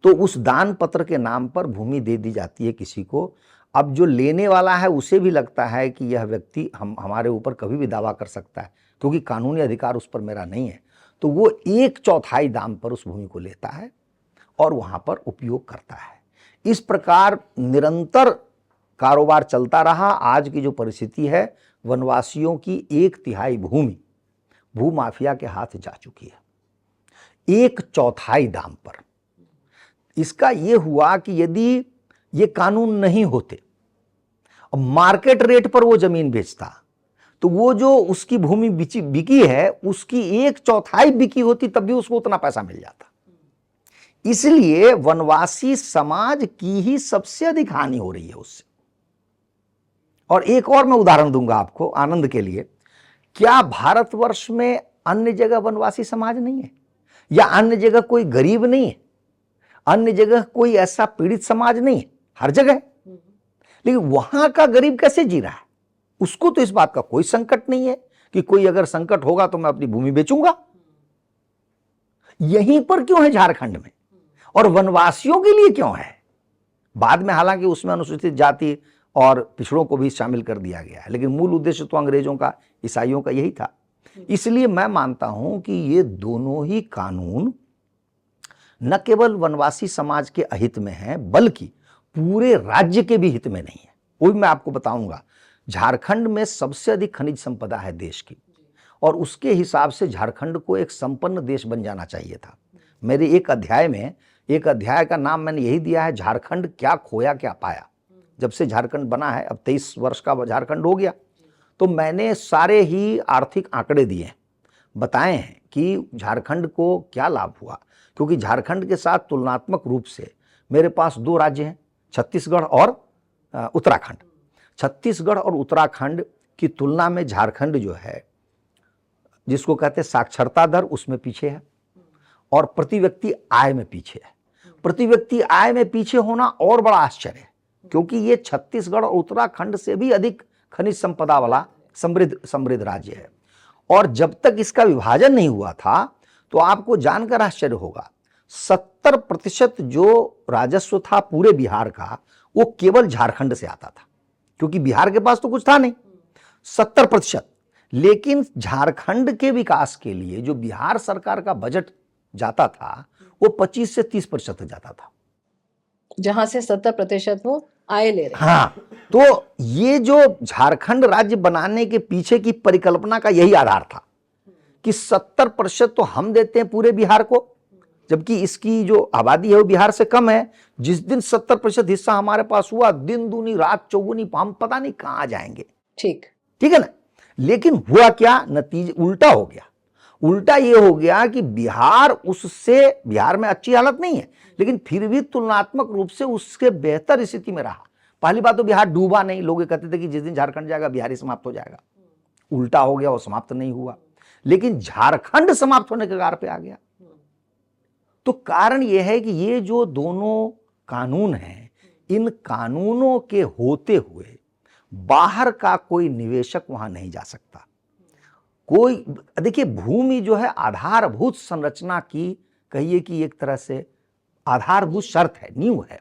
तो उस दान पत्र के नाम पर भूमि दे दी जाती है किसी को। अब जो लेने वाला है उसे भी लगता है कि यह व्यक्ति हमारे ऊपर कभी भी दावा कर सकता है, क्योंकि कानूनी अधिकार उस पर मेरा नहीं है, तो वो 1/4 दाम पर उस भूमि को लेता है और वहां पर उपयोग करता है। इस प्रकार निरंतर कारोबार चलता रहा। आज की जो परिस्थिति है, वनवासियों की 1/3 भूमि भूमाफिया के हाथ जा चुकी है, 1/4 दाम पर। इसका ये हुआ कि यदि ये कानून नहीं होते और मार्केट रेट पर वो जमीन बेचता, तो वो जो उसकी भूमि बिकी है उसकी 1/4 बिकी होती, तब भी उसको उतना पैसा मिल जाता। इसलिए वनवासी समाज की ही सबसे अधिक हानि हो रही है उससे। और एक और मैं उदाहरण दूंगा आपको आनंद के लिए। क्या भारतवर्ष में अन्य जगह वनवासी समाज नहीं है, या अन्य जगह कोई गरीब नहीं है, अन्य जगह कोई ऐसा पीड़ित समाज नहीं है? हर जगह है। लेकिन वहां का गरीब कैसे जी रहा है? उसको तो इस बात का कोई संकट नहीं है कि कोई अगर संकट होगा तो मैं अपनी भूमि बेचूंगा। यहीं पर क्यों है झारखंड में, और वनवासियों के लिए क्यों है? बाद में हालांकि उसमें अनुसूचित जाति और पिछड़ों को भी शामिल कर दिया गया है, लेकिन मूल उद्देश्य तो अंग्रेजों का, ईसाइयों का यही था। इसलिए मैं मानता हूं कि ये दोनों ही कानून न केवल वनवासी समाज के अहित में है, बल्कि पूरे राज्य के भी हित में नहीं है। वो भी मैं आपको बताऊंगा। झारखंड में सबसे अधिक खनिज संपदा है देश की, और उसके हिसाब से झारखंड को एक संपन्न देश बन जाना चाहिए था। मेरे एक अध्याय का नाम मैंने यही दिया है, झारखंड क्या खोया क्या पाया। जब से झारखंड बना है, अब 23 वर्ष का झारखंड हो गया, तो मैंने सारे ही आर्थिक आंकड़े दिए, बताए हैं कि झारखंड को क्या लाभ हुआ। क्योंकि झारखंड के साथ तुलनात्मक रूप से मेरे पास 2 राज्य हैं, छत्तीसगढ़ और उत्तराखंड। छत्तीसगढ़ और उत्तराखंड की तुलना में झारखंड जो है, जिसको कहते हैं साक्षरता दर, उसमें पीछे है, और प्रति व्यक्ति आय में पीछे है। प्रति व्यक्ति आय में पीछे होना और बड़ा आश्चर्य है, क्योंकि ये छत्तीसगढ़ और उत्तराखंड से भी अधिक खनिज संपदा वाला समृद्ध राज्य है। और जब तक इसका विभाजन नहीं हुआ था, तो आपको जानकर आश्चर्य होगा, 70% जो राजस्व था पूरे बिहार का, वो केवल झारखंड से आता था, क्योंकि बिहार के पास तो कुछ था नहीं। 70%। लेकिन झारखंड के विकास के लिए जो बिहार सरकार का बजट जाता था, वो 25 से 30% जाता था, जहां से 70% वो आय ले रहे हैं। हाँ। तो ये जो झारखंड राज्य बनाने के पीछे की परिकल्पना का यही आधार था कि 70% तो हम देते हैं पूरे बिहार को, जबकि इसकी जो आबादी है वो बिहार से कम है। जिस दिन 70% हिस्सा हमारे पास हुआ, दिन दूनी रात चौगुनी, हम पता नहीं कहां जाएंगे। ठीक है ना। लेकिन हुआ क्या, नतीजा उल्टा हो गया। उल्टा ये हो गया कि बिहार में अच्छी हालत नहीं है, लेकिन फिर भी तुलनात्मक रूप से उसके बेहतर स्थिति में रहा। पहली बात तो बिहार डूबा नहीं। लोग कहते थे कि जिस दिन झारखंड जाएगा बिहार ही समाप्त हो जाएगा। उल्टा हो गया, वो समाप्त नहीं हुआ, लेकिन झारखंड समाप्त होने के कगार पे आ गया। तो कारण यह है कि ये जो दोनों कानून हैं, इन कानूनों के होते हुए बाहर का कोई निवेशक वहां नहीं जा सकता। कोई, देखिए, भूमि जो है आधारभूत संरचना की, कहिए कि एक तरह से आधारभूत शर्त है, नींव है।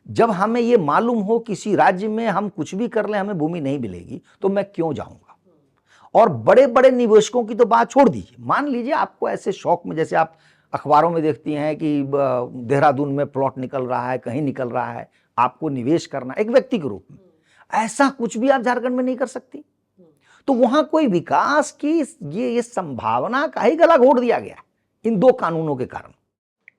जब हमें ये मालूम हो किसी राज्य में हम कुछ भी कर लें हमें भूमि नहीं मिलेगी, तो मैं क्यों जाऊंगा। और बड़े बड़े निवेशकों की तो बात छोड़ दीजिए। मान लीजिए आपको ऐसे शौक में, जैसे आप अखबारों में देखती हैं कि देहरादून में प्लॉट निकल रहा है, कहीं निकल रहा है, आपको निवेश करना एक व्यक्ति के रूप में, ऐसा कुछ भी आप झारखंड में नहीं कर सकती। तो वहां कोई विकास की ये संभावना का ही गला घोट दिया गया इन 2 कानूनों के कारण।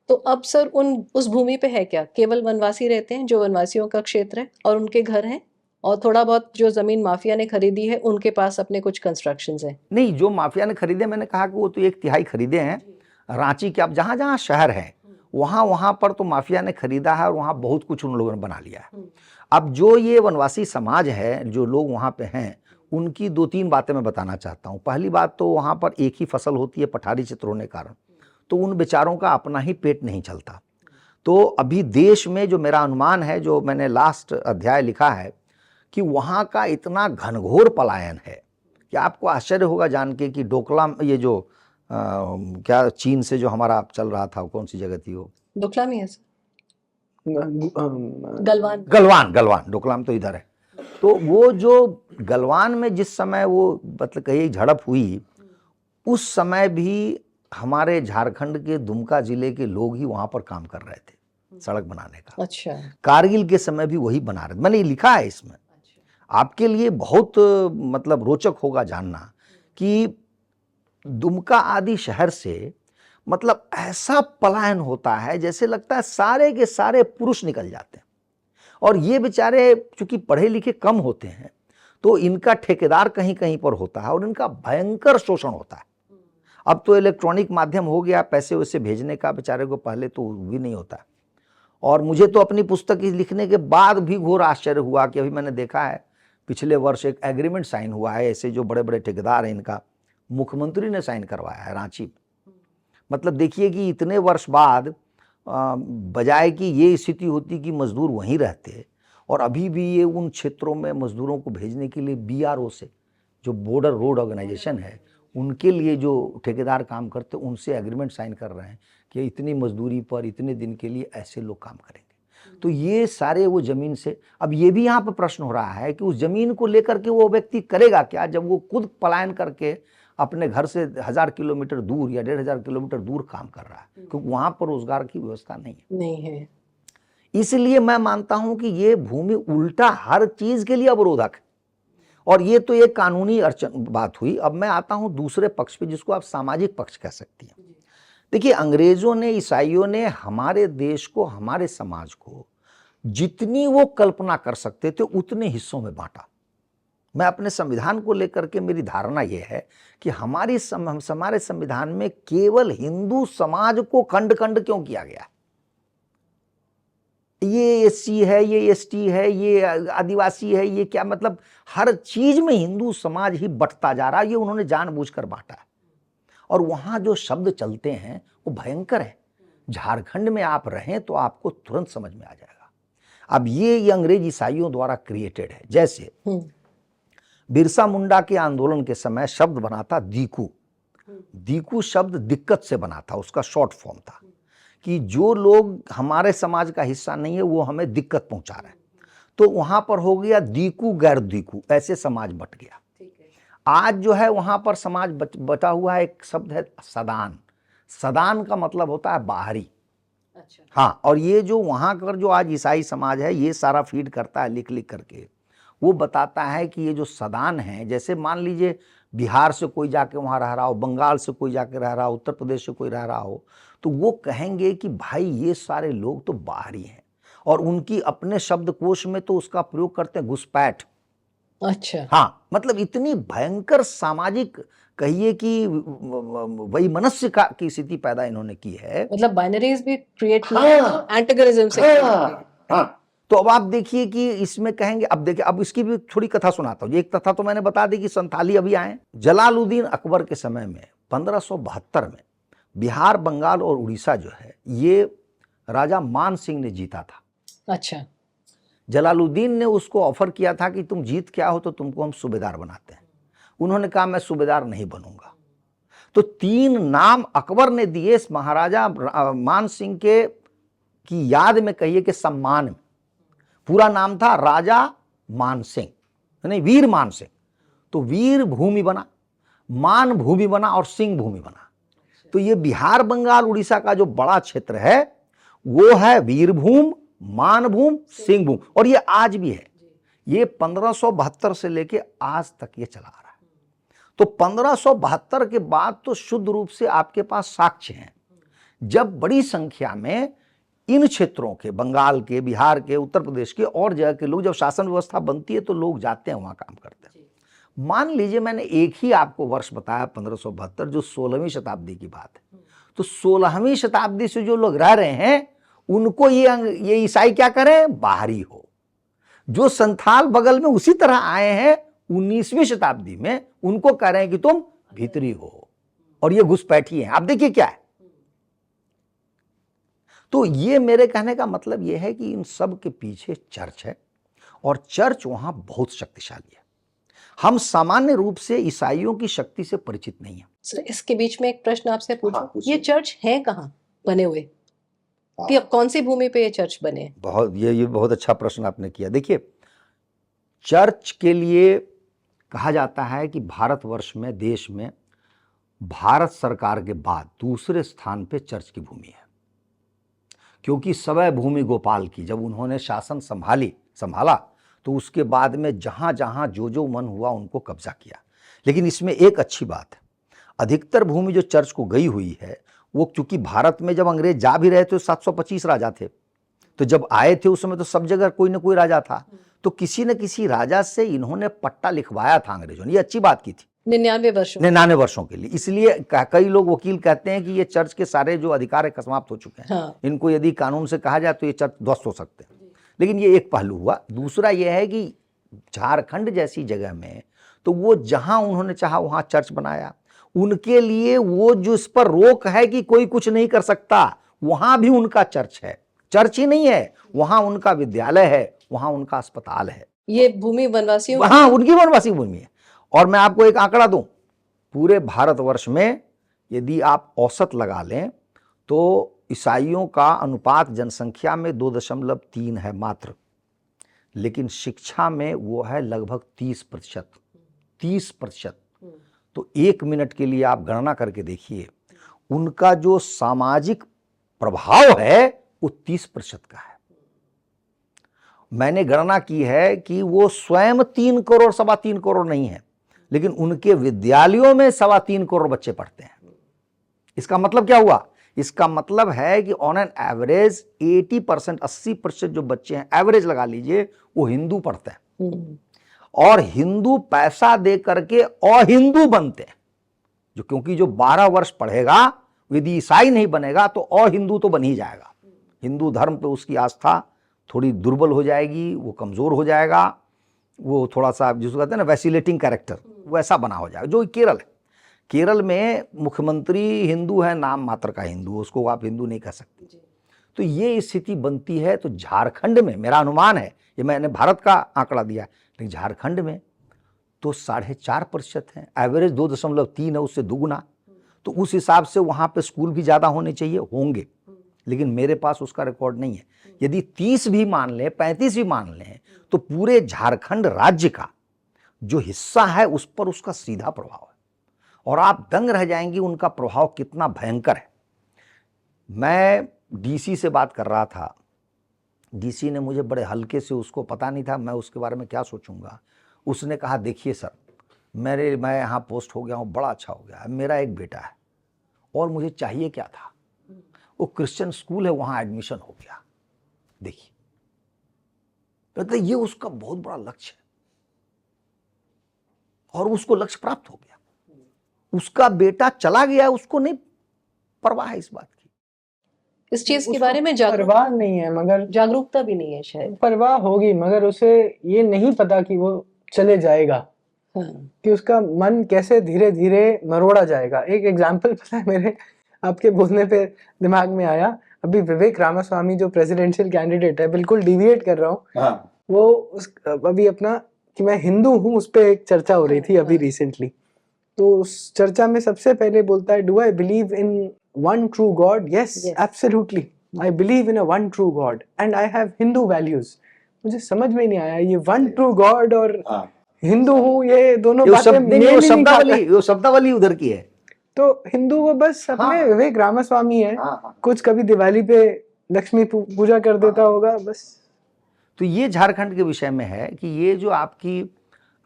तो अब सर उस भूमि पे है क्या? केवल वनवासी रहते हैं, जो वनवासियों का क्षेत्र है, और उनके घर हैं, और थोड़ा बहुत जो जमीन माफिया ने खरीदी है उनके पास अपने कुछ कंस्ट्रक्शंस हैं। नहीं, जो माफिया ने खरीदे, मैंने कहा कि वो तो 1/3 खरीदे हैं। रांची के, अब जहां जहां शहर है वहां पर तो माफिया ने खरीदा है, और वहां बहुत कुछ उन लोगों ने बना लिया है। अब जो ये वनवासी समाज है, जो लोग वहां पे हैं, उनकी 2-3 बातें मैं बताना चाहता हूं। पहली बात तो वहां पर एक ही फसल होती है, पठारी क्षेत्र होने के कारण, तो उन बेचारों का अपना ही पेट नहीं चलता। तो अभी देश में जो मेरा अनुमान है, जो मैंने लास्ट अध्याय लिखा है, कि वहाँ का इतना घनघोर पलायन है कि आपको आश्चर्य होगा जान के कि डोकलाम, ये जो क्या चीन से जो हमारा चल रहा था, कौन सी जगह थी वो, डोकलाम ही है सर? गलवान गलवान, गलवान, डोकलाम तो इधर है। तो वो जो गलवान में जिस समय वो मतलब कहीं झड़प हुई, उस समय भी हमारे झारखंड के दुमका जिले के लोग ही वहां पर काम कर रहे थे सड़क बनाने का। अच्छा। कारगिल के समय भी वही बना रहे, मैंने लिखा है इसमें। आपके लिए बहुत मतलब रोचक होगा जानना कि दुमका आदि शहर से मतलब ऐसा पलायन होता है जैसे लगता है सारे के सारे पुरुष निकल जाते हैं, और ये बेचारे चूंकि पढ़े लिखे कम होते हैं तो इनका ठेकेदार कहीं कहीं पर होता है और इनका भयंकर शोषण होता है। अब तो इलेक्ट्रॉनिक माध्यम हो गया पैसे वैसे भेजने का, बेचारे को पहले तो भी नहीं होता। और मुझे तो अपनी पुस्तक लिखने के बाद भी घोर आश्चर्य हुआ कि अभी मैंने देखा है पिछले वर्ष एक एग्रीमेंट साइन हुआ है, ऐसे जो बड़े बड़े ठेकेदार हैं इनका मुख्यमंत्री ने साइन करवाया है रांची में। मतलब देखिए कि इतने वर्ष बाद बजाय कि ये स्थिति होती कि मजदूर वहीं रहते, और अभी भी ये उन क्षेत्रों में मजदूरों को भेजने के लिए BRO से, जो बॉर्डर रोड ऑर्गेनाइजेशन है, उनके लिए जो ठेकेदार काम करते उनसे एग्रीमेंट साइन कर रहे हैं कि इतनी मजदूरी पर इतने दिन के लिए ऐसे लोग काम करेंगे। तो ये सारे वो जमीन से, अब ये भी यहाँ पर प्रश्न हो रहा है कि उस जमीन को लेकर के वो व्यक्ति करेगा क्या जब वो खुद पलायन करके अपने घर से 1000 किलोमीटर दूर या 1500 किलोमीटर दूर काम कर रहा है, क्योंकि वहां पर रोजगार की व्यवस्था नहीं है। इसलिए मैं मानता हूं कि ये भूमि उल्टा हर चीज के लिए अवरोधक है, और ये तो एक कानूनी बात हुई। अब मैं आता हूं दूसरे पक्ष पे, जिसको आप सामाजिक पक्ष कह सकती हैं। देखिए, अंग्रेजों ने, ईसाइयों ने हमारे देश को, हमारे समाज को जितनी वो कल्पना कर सकते थे उतने हिस्सों में बांटा। मैं अपने संविधान को लेकर के मेरी धारणा यह है कि हमारे संविधान में केवल हिंदू समाज को खंड खंड क्यों किया गया? ये SC है, ये ST है, ये आदिवासी है, ये क्या, मतलब हर चीज में हिंदू समाज ही बंटता जा रहा है। ये उन्होंने जानबूझकर बांटा है, और वहां जो शब्द चलते हैं वो भयंकर है। झारखंड में आप रहें तो आपको तुरंत समझ में आ जाएगा। अब ये अंग्रेज ईसाइयों द्वारा क्रिएटेड है। जैसे बिरसा मुंडा के आंदोलन के समय शब्द बना था दीकू। दीकू शब्द दिक्कत से बना था, उसका शॉर्ट फॉर्म था कि जो लोग हमारे समाज का हिस्सा नहीं है वो हमें दिक्कत पहुंचा रहे हैं। तो वहां पर हो गया दीकू गैर दीकू, ऐसे समाज बट गया। आज जो है वहां पर समाज बटा हुआ है, एक शब्द है सदान। सदान का मतलब होता है बाहरी। अच्छा। हाँ, और ये जो वहां पर जो आज ईसाई समाज है ये सारा फीड करता है लिख लिख करके, वो बताता है कि ये जो सदान है, जैसे मान लीजिए बिहार से कोई जाके वहां रह रहा हो, बंगाल से कोई जाके रह रहा हो, उत्तर प्रदेश से कोई रह रहा हो, तो वो कहेंगे कि भाई ये सारे लोग तो बाहरी हैं, और उनकी अपने शब्दकोश में तो उसका प्रयोग करते हैं घुसपैठ। अच्छा। हाँ, मतलब इतनी भयंकर सामाजिक कहिए कि वही मनुष्य का की स्थिति पैदा इन्होंने की है। मतलब बाइनरीज भी क्रिएट किए, एंटागोनिज्म से। हाँ। तो अब आप देखिए कि इसमें कहेंगे, अब देखिए, अब इसकी भी थोड़ी कथा सुनाता हूँ। एक कथा तो मैंने बता दी कि संथाली अभी आए। जलालुद्दीन अकबर के समय में 1572 में बिहार, बंगाल और उड़ीसा जो है ये राजा मान सिंह ने जीता था। अच्छा। जलालुद्दीन ने उसको ऑफर किया था कि तुम जीत क्या हो तो तुमको हम सूबेदार बनाते हैं। उन्होंने कहा मैं सूबेदार नहीं बनूंगा। तो 3 नाम अकबर ने दिए इस महाराजा मान सिंह के की याद में, कहिए कि सम्मान में। पूरा नाम था राजा मान सिंह, नहीं वीर मान सिंह। तो वीर भूमि बना, मान भूमि बना और सिंह भूमि बना। तो ये बिहार, बंगाल, उड़ीसा का जो बड़ा क्षेत्र है वो है वीरभूम, मानभूम, सिंहभूम, और ये आज भी है। ये 1572 से लेके आज तक ये चला आ रहा है। तो 1572 के बाद तो शुद्ध रूप से आपके पास साक्ष्य हैं, जब बड़ी संख्या में इन क्षेत्रों के, बंगाल के, बिहार के, उत्तर प्रदेश के और जगह के लोग, जब शासन व्यवस्था बनती है तो लोग जाते हैं वहां काम करते हैं। मान लीजिए मैंने एक ही आपको वर्ष बताया 1572, जो 16वीं शताब्दी की बात है। तो 16वीं शताब्दी से जो लोग रह रहे हैं उनको ये ईसाई क्या करें, बाहरी हो। जो संथाल बगल में उसी तरह आए हैं 19वीं शताब्दी में, उनको कह रहे हैं कि तुम भीतरी हो, और ये घुसपैठी हैं। आप देखिए क्या है। तो ये मेरे कहने का मतलब ये है कि इन सब के पीछे चर्च है और चर्च वहां बहुत शक्तिशाली है। हम सामान्य रूप से ईसाइयों की शक्ति से परिचित नहीं है। सर, इसके बीच में एक प्रश्न आपसे पूछूं, पूछिए। ये चर्च है कहाँ बने हुए, कि अब कौन सी भूमि पे ये चर्च बने हैं? ये बहुत अच्छा प्रश्न आपने किया। देखिए, चर्च के लिए कहा जाता है कि भारतवर्ष में, देश में, भारत सरकार के बाद दूसरे स्थान पे चर्च की भूमि है, क्योंकि सवै भूमि गोपाल की जब उन्होंने शासन संभाला तो उसके बाद में जहां जहां जो मन हुआ उनको कब्जा किया। लेकिन इसमें एक अच्छी बात है, अधिकतर भूमि जो चर्च को गई हुई है वो, क्योंकि भारत में जब अंग्रेज जा भी रहे थे 725 राजा थे, तो जब आए थे उस समय तो सब जगह कोई ना कोई राजा था, तो किसी न किसी राजा से इन्होंने पट्टा लिखवाया था अंग्रेजों ने। ये अच्छी बात की थी 99 वर्षों के लिए। इसलिए कई लोग वकील कहते हैं कि ये चर्च के सारे जो अधिकार है समाप्त हो चुके हैं। हाँ। इनको यदि कानून से कहा जाए तो ये चर्च ध्वस्त हो सकते हैं। लेकिन ये एक पहलू हुआ। दूसरा ये है कि झारखंड जैसी जगह में तो वो जहां उन्होंने चाहा वहां चर्च बनाया। उनके लिए वो जो इस पर रोक है कि कोई कुछ नहीं कर सकता, वहां भी उनका चर्च है। चर्च ही नहीं है, वहां उनका विद्यालय है, वहां उनका अस्पताल है। ये भूमि वनवासियों की हाँ, उनकी वनवासी भूमि है। और मैं आपको एक आंकड़ा दूं, पूरे भारतवर्ष में यदि आप औसत लगा लें तो ईसाइयों का अनुपात जनसंख्या में 2.3 है मात्र, लेकिन शिक्षा में वो है लगभग 30%। 30%। तो 1 मिनट के लिए आप गणना करके देखिए, उनका जो सामाजिक प्रभाव है वो 30% का है। मैंने गणना की है कि वो स्वयं 3 करोड़ 3.25 करोड़ नहीं है, लेकिन उनके विद्यालयों में 3.25 करोड़ बच्चे पढ़ते हैं। इसका मतलब क्या हुआ? इसका मतलब है कि ऑन एन एवरेज 80%, 80% जो बच्चे हैं, एवरेज लगा लीजिए, वो हिंदू पढ़ते हैं। और हिंदू पैसा दे करके अहिंदू बनते हैं, जो क्योंकि जो 12 वर्ष पढ़ेगा यदि ईसाई नहीं बनेगा तो अहिंदू तो बन ही जाएगा। हिंदू धर्म पे उसकी आस्था थोड़ी दुर्बल हो जाएगी, वो कमजोर हो जाएगा, वो थोड़ा सा जिसको कहते हैं ना वैसिलेटिंग कैरेक्टर, वैसा बना हो जाएगा। जो केरल है, केरल में मुख्यमंत्री हिंदू है, नाम मात्र का हिंदू, उसको आप हिंदू नहीं कह सकते। तो ये स्थिति बनती है। तो झारखंड में मेरा अनुमान है, ये मैंने भारत का आंकड़ा दिया, लेकिन झारखंड में तो 4.5% है, एवरेज 2.3 है, उससे दुगुना। तो उस हिसाब से वहां पे स्कूल भी ज्यादा होने चाहिए, होंगे, लेकिन मेरे पास उसका रिकॉर्ड नहीं है। यदि 30 भी मान लें, 35 भी मान लें, तो पूरे झारखंड राज्य का जो हिस्सा है उस पर उसका सीधा प्रभाव है और आप दंग रह जाएंगे उनका प्रभाव कितना भयंकर है। मैं डीसी से बात कर रहा था, डीसी ने मुझे बड़े हल्के से, उसको पता नहीं था मैं उसके बारे में क्या सोचूंगा, उसने कहा देखिए सर, मैं यहाँ पोस्ट हो गया हूँ, बड़ा अच्छा हो गया है, मेरा एक बेटा है और मुझे चाहिए क्या था, वो क्रिश्चियन स्कूल है वहां एडमिशन हो गया। देखिए, तो ये उसका बहुत बड़ा लक्ष्य है और उसको लक्ष्य प्राप्त हो गया। उसका बेटा चला गया, उसको नहीं परवाह है इस बात की। इस चीज के उसको बारे में परवाह नहीं है, मगर जागरूकता भी नहीं है शायद। परवाह होगी, मगर उसे ये नहीं पता कि वो चले जाएगा। हाँ। कि उसका मन कैसे धीरे धीरे मरोड़ा जाएगा। एक एग्जाम्पल पता है मेरे, आपके बोलने पे दिमाग में आया, अभी विवेक रामास्वामी जो प्रेसिडेंशियल कैंडिडेट है, बिल्कुल डिविएट कर रहा हूँ, हाँ। वो अभी अपना कि मैं हिंदू हूँ उस पर एक चर्चा हो रही थी अभी रिसेंटली। तो उस चर्चा में सबसे पहले बोलता है, do I believe in one true God? Yes, absolutely, I believe in a one true God and I have Hindu values. मुझे समझ में नहीं आया ये वन ट्रू गॉड और हिंदू हूँ, ये दोनों बातें वो शब्दावली उधर की है। तो हिंदू वो बस अपने विवेक रामास्वामी है, कुछ कभी दिवाली पे लक्ष्मी पूजा कर देता होगा बस। तो ये झारखंड के विषय में है कि ये जो आपकी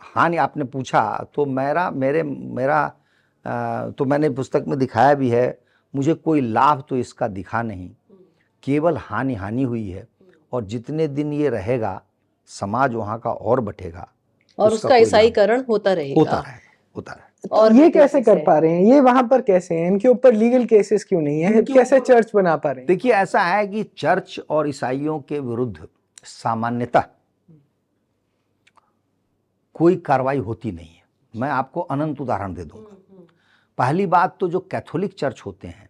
हानि आपने पूछा, तो तो मैंने पुस्तक में दिखाया भी है, मुझे कोई लाभ तो इसका दिखा नहीं, केवल हानि हुई है। और जितने दिन ये रहेगा समाज वहाँ का और बटेगा और उसका ईसाईकरण होता रहेगा। और ये कैसे कर पा रहे हैं, ये वहां पर कैसे हैं, इनके ऊपर लीगल केसेस क्यों नहीं है, कैसे चर्च बना पा रहे हैं? देखिए, ऐसा है कि चर्च और ईसाइयों के विरुद्ध सामान्यतः कोई कार्रवाई होती नहीं है। मैं आपको अनंत उदाहरण दे दूंगा। पहली बात तो जो कैथोलिक चर्च होते हैं,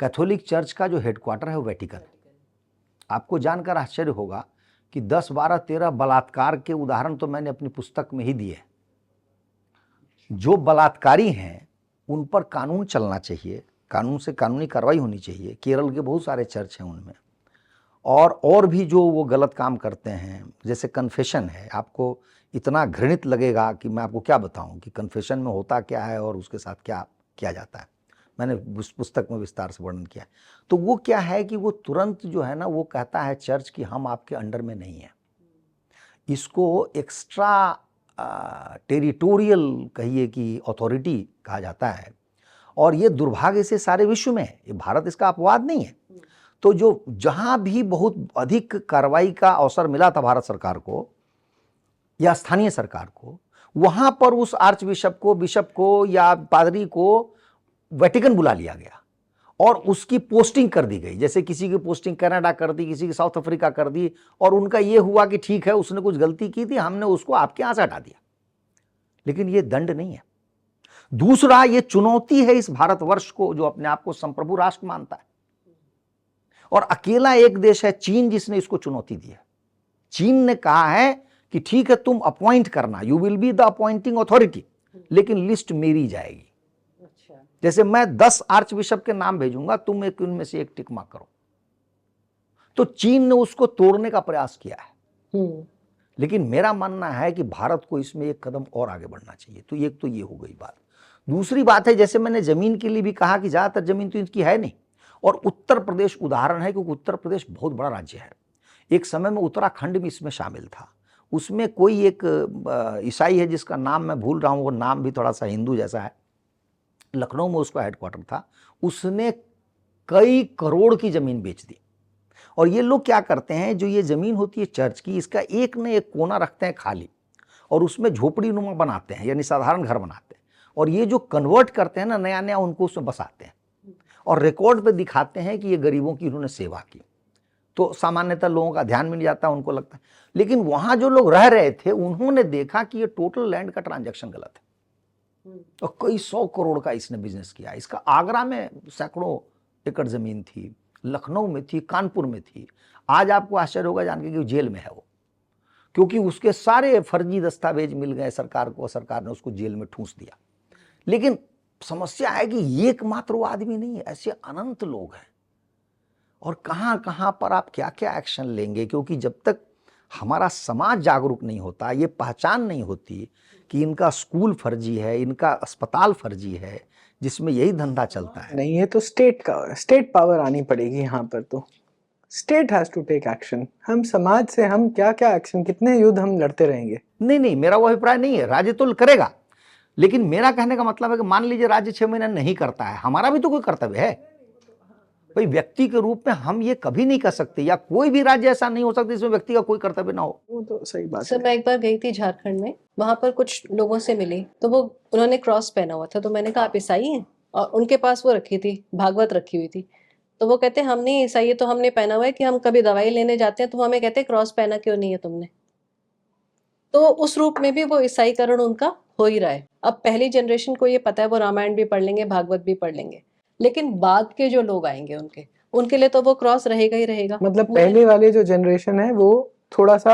कैथोलिक चर्च का जो हेडक्वार्टर है वो वेटिकन। आपको जानकर आश्चर्य होगा कि 10, 12, 13 बलात्कार के उदाहरण तो मैंने अपनी पुस्तक में ही दिए। जो बलात्कारी हैं उन पर कानून चलना चाहिए, कानून से कानूनी कार्रवाई होनी चाहिए। केरल के बहुत सारे चर्च हैं उनमें, और भी जो वो गलत काम करते हैं, जैसे कन्फेशन है। आपको इतना घृणित लगेगा कि मैं आपको क्या बताऊं कि कन्फेशन में होता क्या है और उसके साथ क्या किया जाता है। मैंने उस पुस्तक में विस्तार से वर्णन किया है। तो वो क्या है कि वो तुरंत जो है ना, वो कहता है चर्च कि हम आपके अंडर में नहीं हैं। इसको एक्स्ट्रा टेरिटोरियल कहिए कि अथॉरिटी कहा जाता है, और ये दुर्भाग्य से सारे विश्व में है, ये भारत इसका अपवाद नहीं है। तो जो जहां भी बहुत अधिक कार्रवाई का अवसर मिला था भारत सरकार को या स्थानीय सरकार को, वहां पर उस आर्च बिशप को या पादरी को वेटिकन बुला लिया गया और उसकी पोस्टिंग कर दी गई। जैसे किसी की पोस्टिंग कनाडा कर दी, किसी की साउथ अफ्रीका कर दी, और उनका ये हुआ कि ठीक है उसने कुछ गलती की थी, हमने उसको आपके यहां से हटा दिया। लेकिन ये दंड नहीं है। दूसरा, ये चुनौती है इस भारतवर्ष को जो अपने आप को संप्रभु राष्ट्र मानता है, और अकेला एक देश है चीन जिसने इसको चुनौती दी है। चीन ने कहा है कि ठीक है तुम अपॉइंट करना, you will be the appointing authority, लेकिन लिस्ट मेरी जाएगी। जैसे मैं 10 आर्च बिशप के नाम भेजूंगा, तुम एक उनमें से एक टिक मार्क करो। तो चीन ने उसको तोड़ने का प्रयास किया है। लेकिन मेरा मानना है कि भारत को इसमें एक कदम और आगे बढ़ना चाहिए। तो एक तो ये हो गई बात। दूसरी बात है, जैसे मैंने जमीन के लिए भी कहा कि ज्यादातर जमीन तो इनकी है नहीं, और उत्तर प्रदेश उदाहरण है, क्योंकि उत्तर प्रदेश बहुत बड़ा राज्य है। एक समय में उत्तराखंड भी इसमें शामिल था। उसमें कोई एक ईसाई है जिसका नाम मैं भूल रहा हूं, वो नाम भी थोड़ा सा हिंदू जैसा है। लखनऊ में उसका हेडक्वार्टर था। उसने कई करोड़ की जमीन बेच दी। और ये लोग क्या करते हैं, जो ये जमीन होती है चर्च की, इसका एक न एक कोना रखते हैं खाली, और उसमें झोपड़ी नुमा बनाते हैं, यानी साधारण घर बनाते हैं। और ये जो कन्वर्ट करते हैं ना नया नया, उनको उसमें बसाते हैं और रिकॉर्ड पे दिखाते हैं कि ये गरीबों की इन्होंने सेवा की। तो सामान्यतः लोगों का ध्यान मिल जाता है, उनको लगता है। लेकिन वहां जो लोग रह रहे थे उन्होंने देखा कि ये टोटल लैंड का ट्रांजैक्शन गलत है, और कई 100 करोड़ का इसने बिजनेस किया। इसका आगरा में सैकड़ों एकड़ जमीन थी, लखनऊ में थी, कानपुर में थी। आज आपको आश्चर्य होगा जान के कि जेल में है वो, क्योंकि उसके सारे फर्जी दस्तावेज मिल गए सरकार को, सरकार ने उसको जेल में ठूंस दिया। लेकिन समस्या है कि एकमात्र वो आदमी नहीं है, ऐसे अनंत लोग हैं। और कहां कहां पर आप क्या क्या एक्शन लेंगे, क्योंकि जब तक हमारा समाज जागरूक नहीं होता, ये पहचान नहीं होती कि इनका स्कूल फर्जी है, इनका अस्पताल फर्जी है, जिसमें यही धंधा चलता है। नहीं, ये तो स्टेट पावर आनी पड़ेगी यहाँ पर। तो state has to take action. हम समाज से हम क्या क्या एक्शन, कितने युद्ध हम लड़ते रहेंगे? नहीं, मेरा वो अभिप्राय नहीं है। राज्य तो करेगा, लेकिन मेरा कहने का मतलब है कि मान लीजिए राज्य 6 महीने नहीं करता है, हमारा भी तो कोई कर्तव्य है भाई। व्यक्ति के रूप में हम ये कभी नहीं कर सकते, या कोई भी राज्य ऐसा नहीं हो सकता जिसमें व्यक्ति का कोई कर्तव्य ना हो। वो तो सही बात सर है। मैं एक बार गई थी झारखंड में, वहां पर कुछ लोगों से मिली, तो वो उन्होंने क्रॉस पहना हुआ था। तो मैंने कहा आप ईसाई हैं? और उनके पास वो रखी थी, भागवत रखी हुई थी। तो वो कहते हम नहीं ईसाई है, तो हमने पहना हुआ है कि हम कभी दवाई लेने जाते हैं तो वो हमें कहते क्रॉस पहना क्यों नहीं है तुमने। तो उस रूप में भी वो ईसाईकरण उनका हो ही रहा है। अब पहली जनरेशन को ये पता है, वो रामायण भी पढ़ लेंगे, भागवत भी पढ़ लेंगे, लेकिन बाद के जो लोग आएंगे उनके लिए तो वो क्रॉस रहेगा ही रहेगा। मतलब पहले वाले जो जनरेशन है वो थोड़ा सा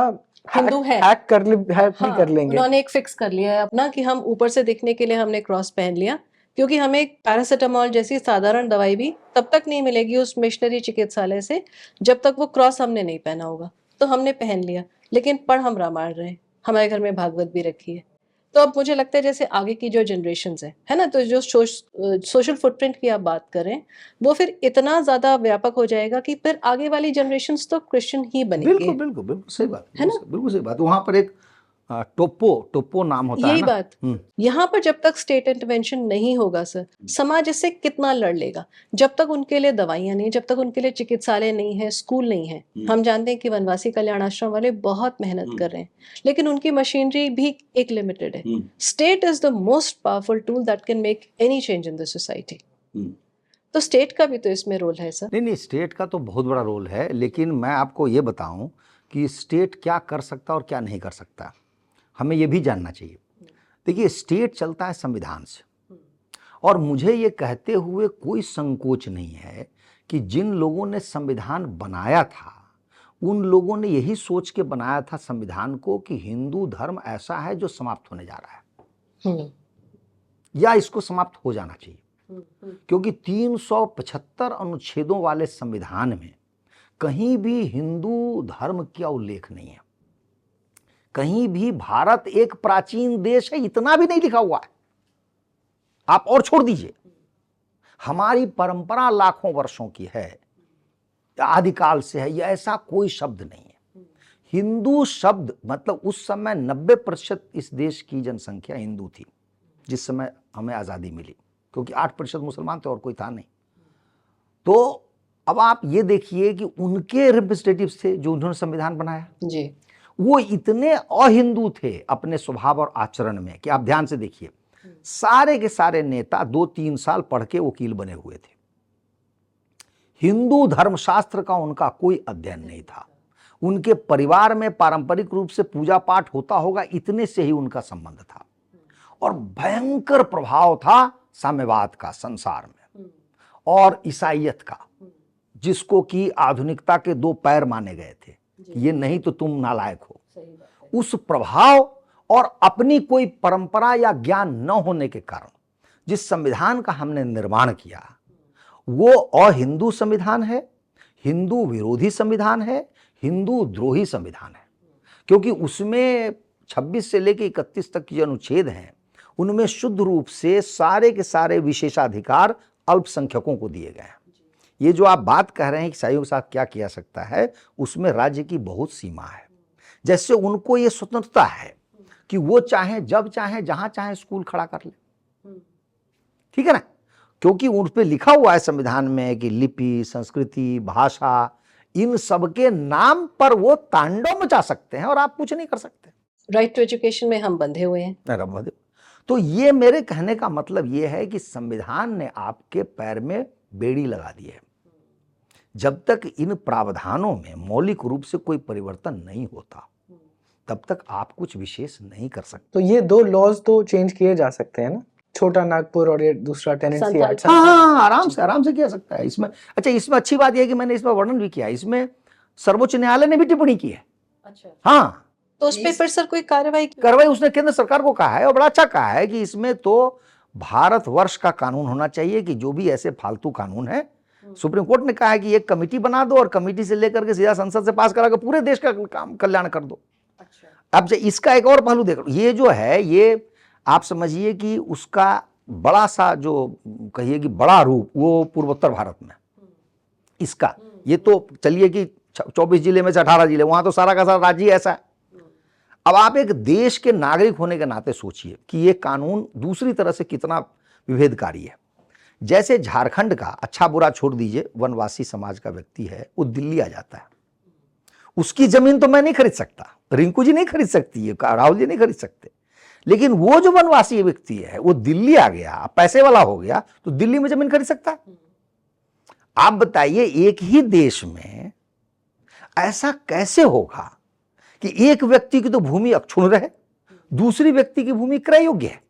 हिंदू है, हैक भी कर लेंगे। उन्होंने एक फिक्स कर लिया है अपना कि हम ऊपर से दिखने के लिए हमने क्रॉस पहन लिया, क्योंकि हमें पैरासिटामोल जैसी साधारण दवाई भी तब तक नहीं मिलेगी उस मिशनरी चिकित्सालय से जब तक वो क्रॉस हमने नहीं पहना होगा। तो हमने पहन लिया, लेकिन पढ़ हम रामायण रहे, हमारे घर में भागवत भी रखी है। तो अब मुझे लगता है जैसे आगे की जो जनरेशन है ना, तो जो सोशल फुटप्रिंट की आप बात करें, वो फिर इतना ज्यादा व्यापक हो जाएगा कि फिर आगे वाली जनरेशन तो क्रिश्चियन ही बनेंगे। बिल्कुल बिल्कुल बिल्कुल सही बात है ना? बिल्कुल सही बात। वहां पर एक टोप्पो नाम होता है यही ना। बात, यहाँ पर जब तक स्टेट इंटरवेंशन नहीं होगा सर, समाज इससे कितना लड़ लेगा। जब तक उनके लिए दवाइयां नहीं, जब तक उनके लिए चिकित्सालय नहीं है, स्कूल नहीं है। हम जानते हैं कि वनवासी कल्याण आश्रम वाले बहुत मेहनत कर रहे हैं, लेकिन उनकी मशीनरी भी एक लिमिटेड है। State is the most powerful tool that can make any change in the society. तो स्टेट का भी तो इसमें रोल है सर। नहीं, स्टेट का तो बहुत बड़ा रोल है, लेकिन मैं आपको ये बताऊं कि स्टेट क्या कर सकता और क्या नहीं कर सकता, हमें ये भी जानना चाहिए। देखिए, स्टेट चलता है संविधान से, और मुझे ये कहते हुए कोई संकोच नहीं है कि जिन लोगों ने संविधान बनाया था उन लोगों ने यही सोच के बनाया था संविधान को कि हिंदू धर्म ऐसा है जो समाप्त होने जा रहा है या इसको समाप्त हो जाना चाहिए, क्योंकि 375 अनुच्छेदों वाले संविधान में कहीं भी हिंदू धर्म का उल्लेख नहीं है। कहीं भी भारत एक प्राचीन देश है इतना भी नहीं लिखा हुआ है। आप और छोड़ दीजिए, हमारी परंपरा लाखों वर्षों की है, आदिकाल से है, यह ऐसा कोई शब्द नहीं है। हिंदू शब्द मतलब उस समय 90% इस देश की जनसंख्या हिंदू थी जिस समय हमें आज़ादी मिली, क्योंकि 8% मुसलमान थे और कोई था नहीं। तो अब आप ये देखिए कि उनके रिप्रेजेंटेटिव्स थे जो उन्होंने संविधान बनाया जी, वो इतने अहिंदू थे अपने स्वभाव और आचरण में कि आप ध्यान से देखिए, सारे के सारे नेता 2-3 साल पढ़ के वकील बने हुए थे। हिंदू धर्मशास्त्र का उनका कोई अध्ययन नहीं था। उनके परिवार में पारंपरिक रूप से पूजा पाठ होता होगा, इतने से ही उनका संबंध था। और भयंकर प्रभाव था साम्यवाद का संसार में और ईसाइयत का, जिसको कि आधुनिकता के 2 पैर माने गए थे, ये नहीं तो तुम नालायक हो। उस प्रभाव और अपनी कोई परंपरा या ज्ञान न होने के कारण जिस संविधान का हमने निर्माण किया वो अहिंदू संविधान है, हिंदू विरोधी संविधान है, हिंदू द्रोही संविधान है। क्योंकि उसमें 26 से लेकर 31 तक के जो अनुच्छेद हैं उनमें शुद्ध रूप से सारे के सारे विशेषाधिकार अल्पसंख्यकों को दिए गए हैं। ये जो आप बात कह रहे हैं कि ईसाइयों के साथ क्या किया सकता है, उसमें राज्य की बहुत सीमा है। जैसे उनको ये स्वतंत्रता है कि वो चाहे जब चाहे जहां चाहे स्कूल खड़ा कर ले, ठीक है ना, क्योंकि उन पे लिखा हुआ है संविधान में कि लिपि, संस्कृति, भाषा, इन सबके नाम पर वो तांडव मचा सकते हैं और आप कुछ नहीं कर सकते। राइट टू एजुकेशन में हम बंधे हुए हैं। तो ये मेरे कहने का मतलब ये है कि संविधान ने आपके पैर में बेड़ी लगा दी है। जब तक इन प्रावधानों में मौलिक रूप से कोई परिवर्तन नहीं होता तब तक आप कुछ विशेष नहीं कर सकते। तो ये 2 लॉज तो चेंज किए जा सकते हैं ना, छोटा नागपुर और ये दूसरा टेनेंसी एक्ट। हाँ, आराम से किया सकता है। इसमें अच्छा, इसमें अच्छी बात यह है कि मैंने इसमें वर्णन भी किया, इसमें सर्वोच्च न्यायालय ने भी टिप्पणी की है। अच्छा, हाँ, तो उस पेपर सर कोई कार्रवाई उसने केंद्र सरकार को कहा है और बड़ा अच्छा कहा है कि इसमें तो भारतवर्ष का कानून होना चाहिए कि जो भी ऐसे फालतू कानून है, सुप्रीम कोर्ट ने कहा है कि एक कमेटी बना दो और कमेटी से लेकर के सीधा संसद से पास करा के पूरे देश का काम कल्याण कर दो। अच्छा। अब इसका एक और पहलू देखो, ये जो है ये आप समझिए कि उसका बड़ा सा जो कहिए कि बड़ा रूप वो पूर्वोत्तर भारत में इसका, ये तो चलिए कि 24 जिले में से 18 जिले, वहां तो सारा का सारा राज्य ऐसा है। अब आप एक देश के नागरिक होने के नाते सोचिए कि ये कानून दूसरी तरह से कितना विभेदकारी है। जैसे झारखंड का, अच्छा बुरा छोड़ दीजिए, वनवासी समाज का व्यक्ति है, वो दिल्ली आ जाता है, उसकी जमीन तो मैं नहीं खरीद सकता, रिंकू जी नहीं खरीद सकती है, राहुल जी नहीं खरीद सकते, लेकिन वो जो वनवासी व्यक्ति है वो दिल्ली आ गया, पैसे वाला हो गया, तो दिल्ली में जमीन खरीद सकता है। आप बताइए एक ही देश में ऐसा कैसे होगा कि एक व्यक्ति की तो भूमि अक्षुण्ण रहे, दूसरी व्यक्ति की भूमि क्रय योग्य है।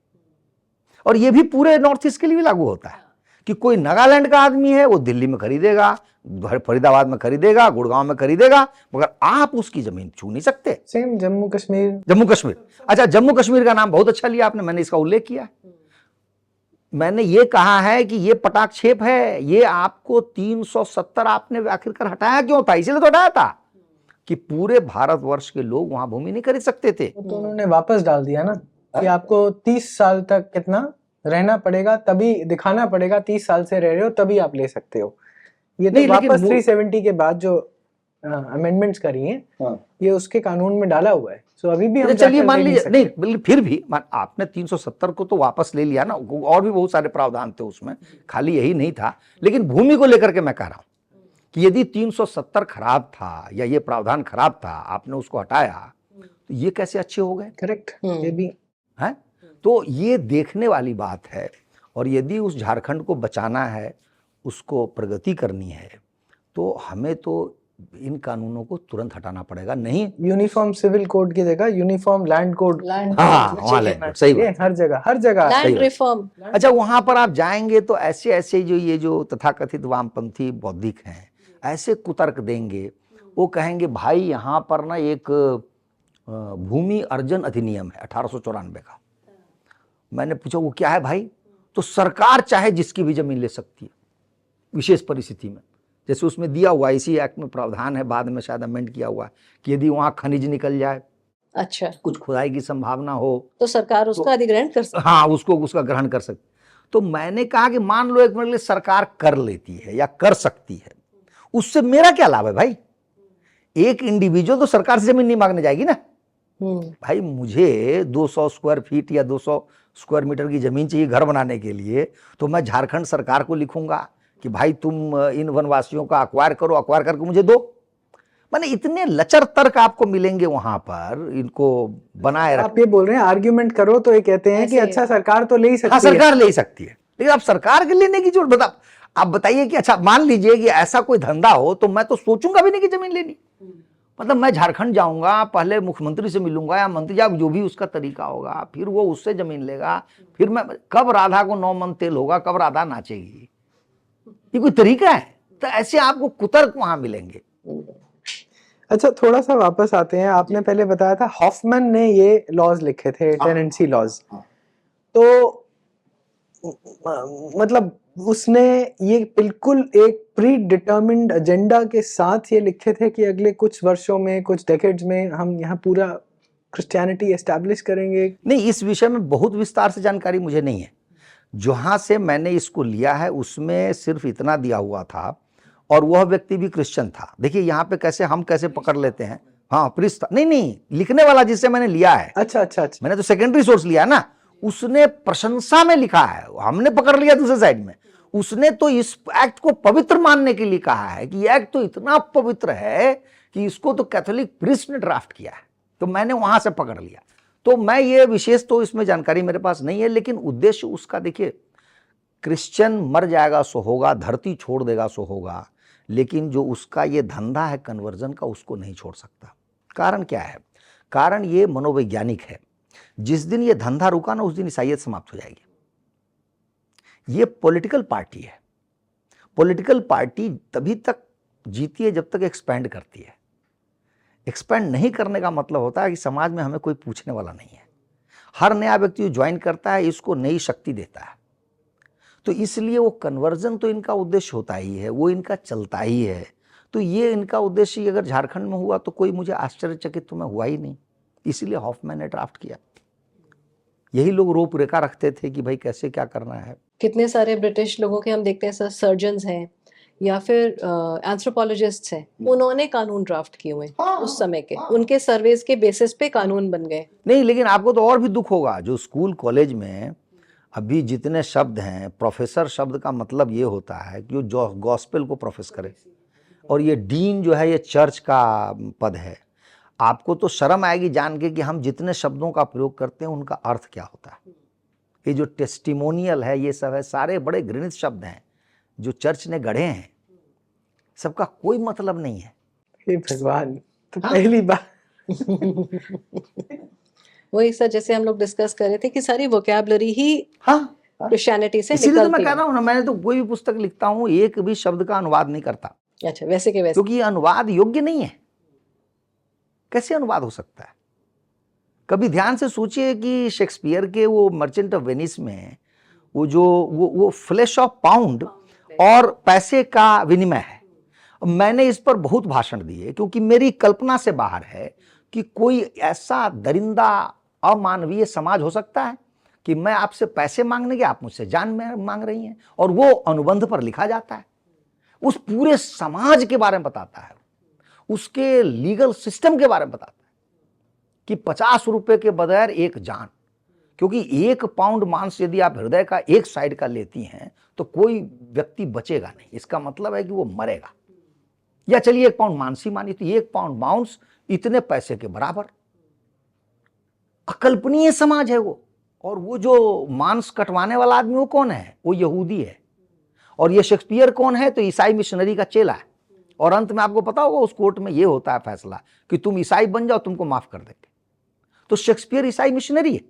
और यह भी पूरे नॉर्थ ईस्ट के लिए भी लागू होता है कि कोई नागालैंड का आदमी है वो दिल्ली में खरीदेगा, फरीदाबाद में खरीदेगा, गुड़गांव में खरीदेगा, मगर आप उसकी जमीन छू नहीं सकते। सेम जम्मू कश्मीर। अच्छा, जम्मू कश्मीर का नाम बहुत अच्छा लिया आपने, मैंने इसका उल्लेख किया। मैंने ये कहा है कि ये पटाक्षेप है, ये आपको 370 आपने आखिरकार हटाया क्यों था? इसीलिए तो हटाया था कि पूरे भारतवर्ष के लोग वहां भूमि नहीं खरीद सकते थे। तो उन्होंने वापस डाल दिया ना कि आपको 30 साल तक कितना रहना पड़ेगा, तभी दिखाना पड़ेगा 30 साल से रह रहे हो तभी आप ले सकते हो। ये तो वापस 370 के बाद जो अमेंडमेंट्स करी हैं, ये उसके कानून में डाला हुआ है। सो अभी भी हम चलिए मान लीजिए, नहीं फिर भी आपने 370 को तो वापस ले लिया ना, और भी बहुत सारे प्रावधान थे उसमें, खाली यही नहीं था। लेकिन भूमि को लेकर के मैं कह रहा हूं कि यदि 370 खराब था या ये प्रावधान खराब था, आपने उसको हटाया, तो ये कैसे अच्छे हो गए? करेक्ट, ये भी है। तो ये देखने वाली बात है। और यदि उस झारखंड को बचाना है, उसको प्रगति करनी है, तो हमें तो इन कानूनों को तुरंत हटाना पड़ेगा, नहीं यूनिफॉर्म सिविल कोड की जगह यूनिफॉर्म लैंड कोड लैंड हाँ वहाँ लैंड कोड, सही बात। हर जगह हर जगह। सही लैंड बात। रिफॉर्म। अच्छा, वहां पर आप जाएंगे तो ऐसे ऐसे जो ये जो तथाकथित वामपंथी बौद्धिक हैं ऐसे कुतर्क देंगे, वो कहेंगे भाई यहाँ पर ना एक भूमि अर्जन अधिनियम है 1894 का। मैंने पूछा वो क्या है भाई? तो सरकार चाहे जिसकी भी जमीन ले सकती है विशेष परिस्थिति में, जैसे उसमें दिया हुआ इसी एक्ट में प्रावधान है, बाद में शायद अमेंड किया हुआ है कि यदि वहां खनिज निकल जाए, अच्छा, कुछ खुदाई की संभावना हो तो सरकार उसका अधिग्रहण कर सकती हाँ उसका ग्रहण कर सकती। तो मैंने कहा कि मान लो एक मिनट के लिए सरकार कर लेती है या कर सकती है, उससे मेरा क्या लाभ है भाई? एक इंडिविजुअल तो सरकार से जमीन नहीं मांगने जाएगी ना भाई। मुझे 200 स्क्वायर फीट या 200 स्क्वायर मीटर की जमीन चाहिए घर बनाने के लिए, तो मैं झारखंड सरकार को लिखूंगा कि भाई तुम इन वनवासियों का अक्वायर करो, अक्वायर करके मुझे दो। माने इतने लचर तर्क आपको मिलेंगे वहां पर, इनको बनाए रख। आप ये बोल रहे हैं आर्ग्यूमेंट करो तो ये कहते हैं कि अच्छा सरकार तो ले ही सकती हाँ है। सरकार ले ही सकती है, लेकिन आप सरकार के लेने की जरूरत बता। आप बताइए कि अच्छा मान लीजिए कि ऐसा कोई धंधा हो तो मैं तो सोचूंगा भी नहीं कि जमीन लेनी। मतलब मैं झारखंड जाऊंगा, पहले मुख्यमंत्री से मिलूंगा या मंत्री या जो भी उसका तरीका होगा, फिर वो उससे जमीन लेगा, फिर मैं कब राधा को 9 मन तेल होगा, कब राधा नाचेगी, ये कोई तरीका है? तो ऐसे आपको कुतर्क वहां मिलेंगे। अच्छा थोड़ा सा वापस आते हैं, आपने पहले बताया था हॉफमैन ने ये लॉज लिखे थे, टेनेंसी लॉज। तो मतलब उसने ये बिल्कुल एक प्री डिटर्मिन्ड एजेंडा के साथ ये लिखे थे कि अगले कुछ वर्षों में, कुछ डेकेड्स में हम यहाँ पूरा क्रिश्चियनिटी एस्टैब्लिश करेंगे। नहीं, इस विषय में बहुत विस्तार से जानकारी मुझे नहीं है। जहां से मैंने इसको लिया है उसमें सिर्फ इतना दिया हुआ था, और वह व्यक्ति भी क्रिश्चियन था। देखिए यहाँ पे कैसे हम कैसे पकड़ लेते हैं। हाँ प्रिस्ट था, नहीं लिखने वाला जिससे मैंने लिया है, अच्छा मैंने तो सेकेंडरी सोर्स लिया ना, उसने प्रशंसा में लिखा है, हमने पकड़ लिया दूसरे साइड में। उसने तो इस एक्ट को पवित्र मानने के लिए कहा है कि यह एक्ट तो इतना पवित्र है कि इसको तो कैथोलिक प्रीस्ट ने ड्राफ्ट किया है, तो मैंने वहां से पकड़ लिया। तो मैं ये विशेष तो इसमें जानकारी मेरे पास नहीं है, लेकिन उद्देश्य उसका देखिए, क्रिश्चियन मर जाएगा सो होगा, धरती छोड़ देगा सो होगा, लेकिन जो उसका ये धंधा है कन्वर्जन का, उसको नहीं छोड़ सकता। कारण क्या है? कारण ये मनोवैज्ञानिक है। जिस दिन ये धंधा रुका ना, उस दिन ईसाइयत समाप्त हो जाएगी। ये पॉलिटिकल पार्टी है। पॉलिटिकल पार्टी तभी तक जीती है जब तक एक्सपैंड करती है। एक्सपैंड नहीं करने का मतलब होता है कि समाज में हमें कोई पूछने वाला नहीं है। हर नया व्यक्ति जो ज्वाइन करता है इसको नई शक्ति देता है। तो इसलिए वो कन्वर्जन तो इनका उद्देश्य होता ही है, वो इनका चलता ही है। तो ये इनका उद्देश्य अगर झारखंड में हुआ तो कोई मुझे आश्चर्यचकित तो मैं हुआ ही नहीं। इसीलिए हॉफमैन ने ड्राफ्ट किया। यही लोग रूपरेखा रखते थे कि भाई कैसे क्या करना है। कितने सारे ब्रिटिश लोगों के हम देखते हैं सर, सर्जन्स हैं या फिर एंथ्रोपोलॉजिस्ट्स हैं, उन्होंने कानून ड्राफ्ट किए हुए उस समय के, उनके सर्वेस के बेसिस पे कानून बन गए। नहीं, लेकिन आपको तो और भी दुख होगा, जो स्कूल कॉलेज में अभी जितने शब्द हैं, प्रोफेसर शब्द का मतलब ये होता है कि जो गॉस्पेल को प्रोफेस करे, और ये डीन जो है ये चर्च का पद है। आपको तो शर्म आएगी जान के कि हम जितने शब्दों का प्रयोग करते हैं उनका अर्थ क्या होता है। ये जो टेस्टिमोनियल है, ये सब है, सारे बड़े घृणित शब्द हैं जो चर्च ने गढ़े हैं, सबका कोई मतलब नहीं है। हे भगवान, तो पहली बार वही सर, जैसे हम लोग डिस्कस कर रहे थे कि सारी वोकैबुलरी ही क्रिश्चियनिटी से इसीलिए तो मैं निकलती कह है। रहा हूँ ना, मैंने तो कोई भी पुस्तक लिखता हूँ एक भी शब्द का अनुवाद नहीं करता, अच्छा, वैसे के वैसे, क्योंकि ये अनुवाद योग्य नहीं है। कैसे अनुवाद हो सकता है? कभी ध्यान से सोचिए कि शेक्सपियर के वो मर्चेंट ऑफ वेनिस में वो जो वो फ्लैश ऑफ पाउंड और पैसे का विनिमय है। मैंने इस पर बहुत भाषण दिए, क्योंकि मेरी कल्पना से बाहर है कि कोई ऐसा दरिंदा अमानवीय समाज हो सकता है कि मैं आपसे पैसे मांगने के, आप मुझसे जान मांग रही हैं, और वो अनुबंध पर लिखा जाता है। उस पूरे समाज के बारे में बताता है, उसके लीगल सिस्टम के बारे में बताता है कि 50 रुपए के बगैर एक जान, क्योंकि 1 पाउंड मांस यदि आप हृदय का एक साइड का लेती हैं तो कोई व्यक्ति बचेगा नहीं। इसका मतलब है कि वो मरेगा। या चलिए 1 पाउंड मांस ही मानी, तो 1 पाउंड मांस इतने पैसे के बराबर। अकल्पनीय समाज है वो। और वो जो मांस कटवाने वाला आदमी वो कौन है? वो यहूदी है। और ये शेक्सपियर कौन है? तो ईसाई मिशनरी का चेला है। और अंत में आपको पता होगा उस कोर्ट में ये होता है फैसला कि तुम ईसाई बन जाओ, तुमको माफ कर देंगे। तो शेक्सपियर ईसाई मिशनरी है,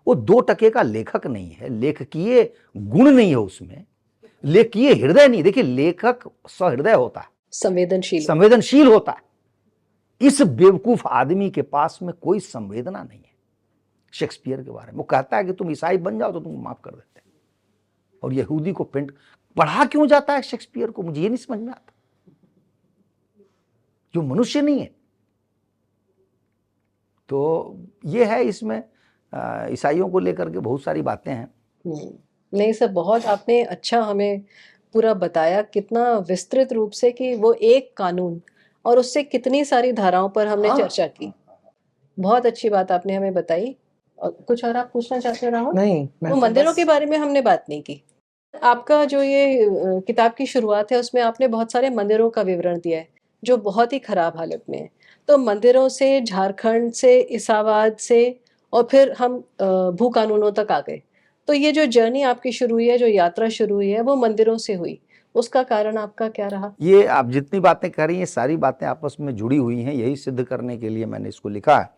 वो 2 टके का लेखक नहीं है, लेखकीय गुण नहीं है उसमें, लेखकीय हृदय नहीं। देखिए लेखक सहृदय होता है, संवेदनशील होता है। इस बेवकूफ आदमी के पास में कोई संवेदना नहीं है शेक्सपियर के बारे में। वो कहता है कि तुम ईसाई बन जाओ तो तुमको माफ कर देते हैं, और यहूदी को पेंट पढ़ा क्यों जाता है शेक्सपियर को, मुझे ये नहीं समझ में आता। जो मनुष्य नहीं है। तो ये है इसमें ईसाइयों को लेकर के बहुत सारी बातें हैं। नहीं सर, बहुत आपने अच्छा हमें पूरा बताया, कितना विस्तृत रूप से कि वो एक कानून और उससे कितनी सारी धाराओं पर हमने चर्चा की। बहुत अच्छी बात आपने हमें बताई। और कुछ और आप पूछना चाहते हो राहुल? नहीं, तो मंदिरों के बारे में हमने बात नहीं की। आपका जो ये किताब की शुरुआत है उसमें आपने बहुत सारे मंदिरों का विवरण दिया है जो बहुत ही खराब हालत में है। तो मंदिरों से, झारखंड से, इसावाद से, और फिर हम भू कानूनों तक आ गए। तो ये जो जर्नी आपकी शुरू हुई है, जो यात्रा शुरू हुई है, वो मंदिरों से हुई। उसका कारण आपका क्या रहा? ये आप जितनी बातें कर रही हैं सारी बातें आपस में जुड़ी हुई हैं, यही सिद्ध करने के लिए मैंने इसको लिखा है।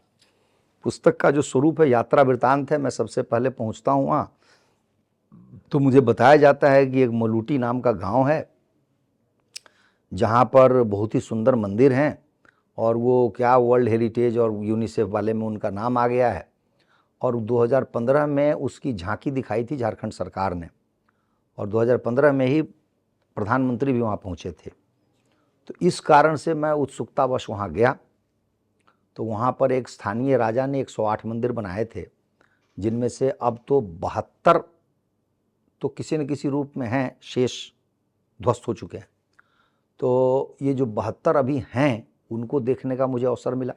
पुस्तक का जो स्वरूप है यात्रा वृतांत है। मैं सबसे पहले पहुंचता हूँ वहाँ, तो मुझे बताया जाता है कि एक मलूटी नाम का गांव है जहाँ पर बहुत ही सुंदर मंदिर हैं, और वो क्या वर्ल्ड हेरिटेज और यूनिसेफ वाले में उनका नाम आ गया है। और 2015 में उसकी झांकी दिखाई थी झारखंड सरकार ने, और 2015 में ही प्रधानमंत्री भी वहाँ पहुँचे थे। तो इस कारण से मैं उत्सुकतावश वहाँ गया। तो वहाँ पर एक स्थानीय राजा ने 108 मंदिर बनाए थे, जिनमें से अब तो 72 तो किसी न किसी रूप में हैं, शेष ध्वस्त हो चुके हैं। तो ये जो 72 अभी हैं उनको देखने का मुझे अवसर मिला।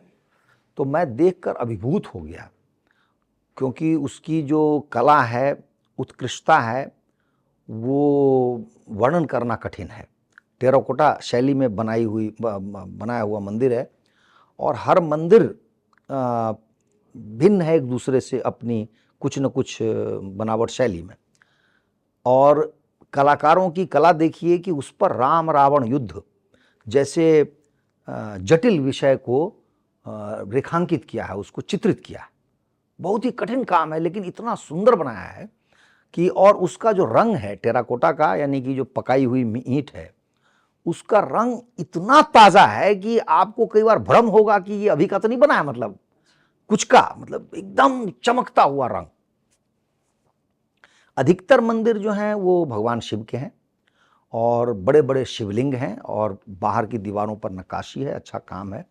तो मैं देखकर अभिभूत हो गया, क्योंकि उसकी जो कला है, उत्कृष्टता है, वो वर्णन करना कठिन है। टेराकोटा शैली में बनाया हुआ मंदिर है, और हर मंदिर भिन्न है एक दूसरे से अपनी कुछ न कुछ बनावट शैली में। और कलाकारों की कला देखिए कि उस पर राम रावण युद्ध जैसे जटिल विषय को रेखांकित किया है, उसको चित्रित किया है। बहुत ही कठिन काम है, लेकिन इतना सुंदर बनाया है कि, और उसका जो रंग है टेराकोटा का, यानी कि जो पकाई हुई ईंट है, उसका रंग इतना ताज़ा है कि आपको कई बार भ्रम होगा कि ये अभी का तो नहीं बना है, मतलब कुछ का, मतलब एकदम चमकता हुआ रंग। अधिकतर मंदिर जो हैं वो भगवान शिव के हैं, और बड़े बड़े शिवलिंग हैं, और बाहर की दीवारों पर नक्काशी है, अच्छा काम है।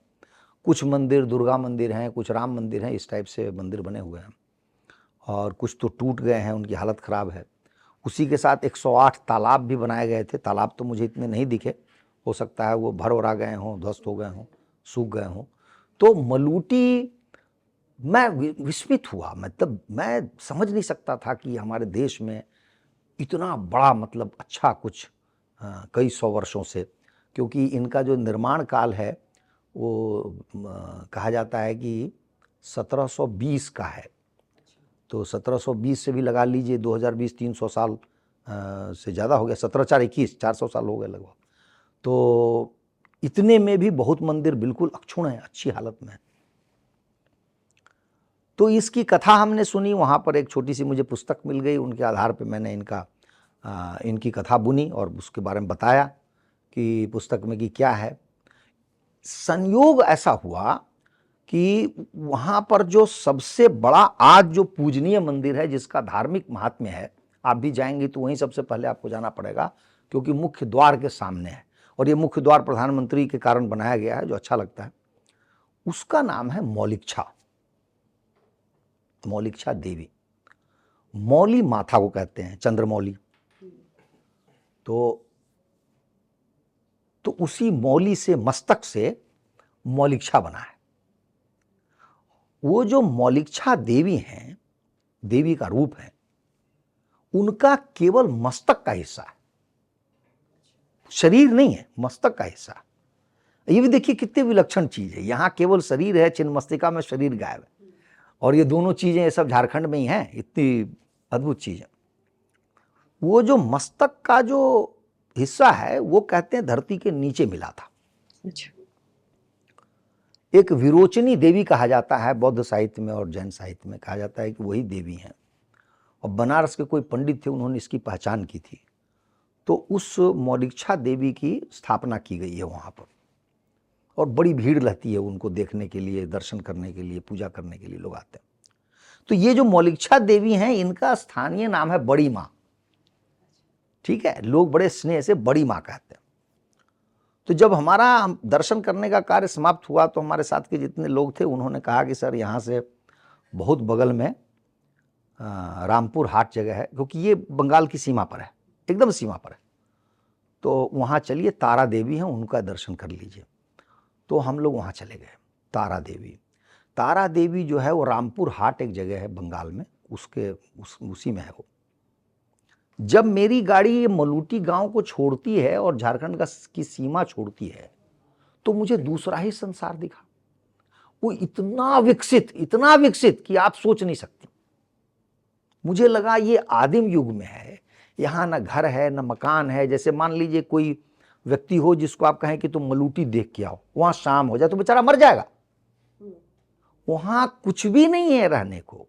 कुछ मंदिर दुर्गा मंदिर हैं, कुछ राम मंदिर हैं, इस टाइप से मंदिर बने हुए हैं। और कुछ तो टूट गए हैं, उनकी हालत ख़राब है। उसी के साथ 108 तालाब भी बनाए गए थे। तालाब तो मुझे इतने नहीं दिखे, हो सकता है वो भर भरा गए हों, ध्वस्त हो गए हों, सूख गए हों। तो मलूटी, मैं विस्मित हुआ। मतलब मैं समझ नहीं सकता था कि हमारे देश में इतना बड़ा, मतलब अच्छा कुछ कई सौ वर्षों से, क्योंकि इनका जो निर्माण काल है वो कहा जाता है कि 1720 का है। तो 1720 से भी लगा लीजिए 2020 300 साल से ज़्यादा हो गया। 17/4 = 400 साल हो गए लगभग। तो इतने में भी बहुत मंदिर बिल्कुल अक्षुण्ण है, अच्छी हालत में है। तो इसकी कथा हमने सुनी, वहाँ पर एक छोटी सी मुझे पुस्तक मिल गई, उनके आधार पे मैंने इनकी कथा बुनी और उसके बारे में बताया कि पुस्तक में कि क्या है। संयोग ऐसा हुआ कि वहाँ पर जो सबसे बड़ा आज जो पूजनीय मंदिर है, जिसका धार्मिक महात्म्य है, आप भी जाएंगे तो वहीं सबसे पहले आपको जाना पड़ेगा, क्योंकि मुख्य द्वार के सामने है, और ये मुख्य द्वार प्रधानमंत्री के कारण बनाया गया है, जो अच्छा लगता है। उसका नाम है मौलिकछा, मौलिकछा देवी। मौली माथा को कहते हैं, चंद्रमौली। तो उसी मौली से, मस्तक से मौलिकछा बना है। वो जो मौलिकछा देवी हैं, देवी का रूप है, उनका केवल मस्तक का हिस्सा है, शरीर नहीं है, मस्तक का हिस्सा। ये भी देखिए कितनी विलक्षण चीज है। यहाँ केवल शरीर है, छिन्नमस्तिका में शरीर गायब है, और ये दोनों चीजें ये सब झारखंड में ही हैं। इतनी अद्भुत चीज है। वो जो मस्तक का जो हिस्सा है वो कहते हैं धरती के नीचे मिला था। अच्छा। एक विरोचनी देवी कहा जाता है बौद्ध साहित्य में और जैन साहित्य में, कहा जाता है कि वही देवी हैं। और बनारस के कोई पंडित थे, उन्होंने इसकी पहचान की थी। तो उस मौलिक्षा देवी की स्थापना की गई है वहाँ पर, और बड़ी भीड़ रहती है उनको देखने के लिए, दर्शन करने के लिए, पूजा करने के लिए लोग आते हैं। तो ये जो मौलिक्षा देवी हैं, इनका स्थानीय नाम है बड़ी माँ। ठीक है, लोग बड़े स्नेह से बड़ी माँ कहते हैं। तो जब हमारा दर्शन करने का कार्य समाप्त हुआ तो हमारे साथ के जितने लोग थे उन्होंने कहा कि सर यहाँ से बहुत बगल में रामपुर हाट जगह है, क्योंकि ये बंगाल की सीमा पर है, एकदम सीमा पर है, तो वहाँ चलिए, तारा देवी हैं, उनका दर्शन कर लीजिए। तो हम लोग वहाँ चले गए। तारा देवी जो है वो रामपुर हाट एक जगह है बंगाल में, उसी में है वो। जब मेरी गाड़ी ये मलूटी गांव को छोड़ती है और झारखंड की सीमा छोड़ती है, तो मुझे दूसरा ही संसार दिखा। वो इतना विकसित कि आप सोच नहीं सकते। मुझे लगा ये आदिम युग में है, यहाँ ना घर है ना मकान है। जैसे मान लीजिए कोई व्यक्ति हो जिसको आप कहें कि तुम मलूटी देख के आओ, वहां शाम हो जाए तो बेचारा मर जाएगा। वहां कुछ भी नहीं है रहने को।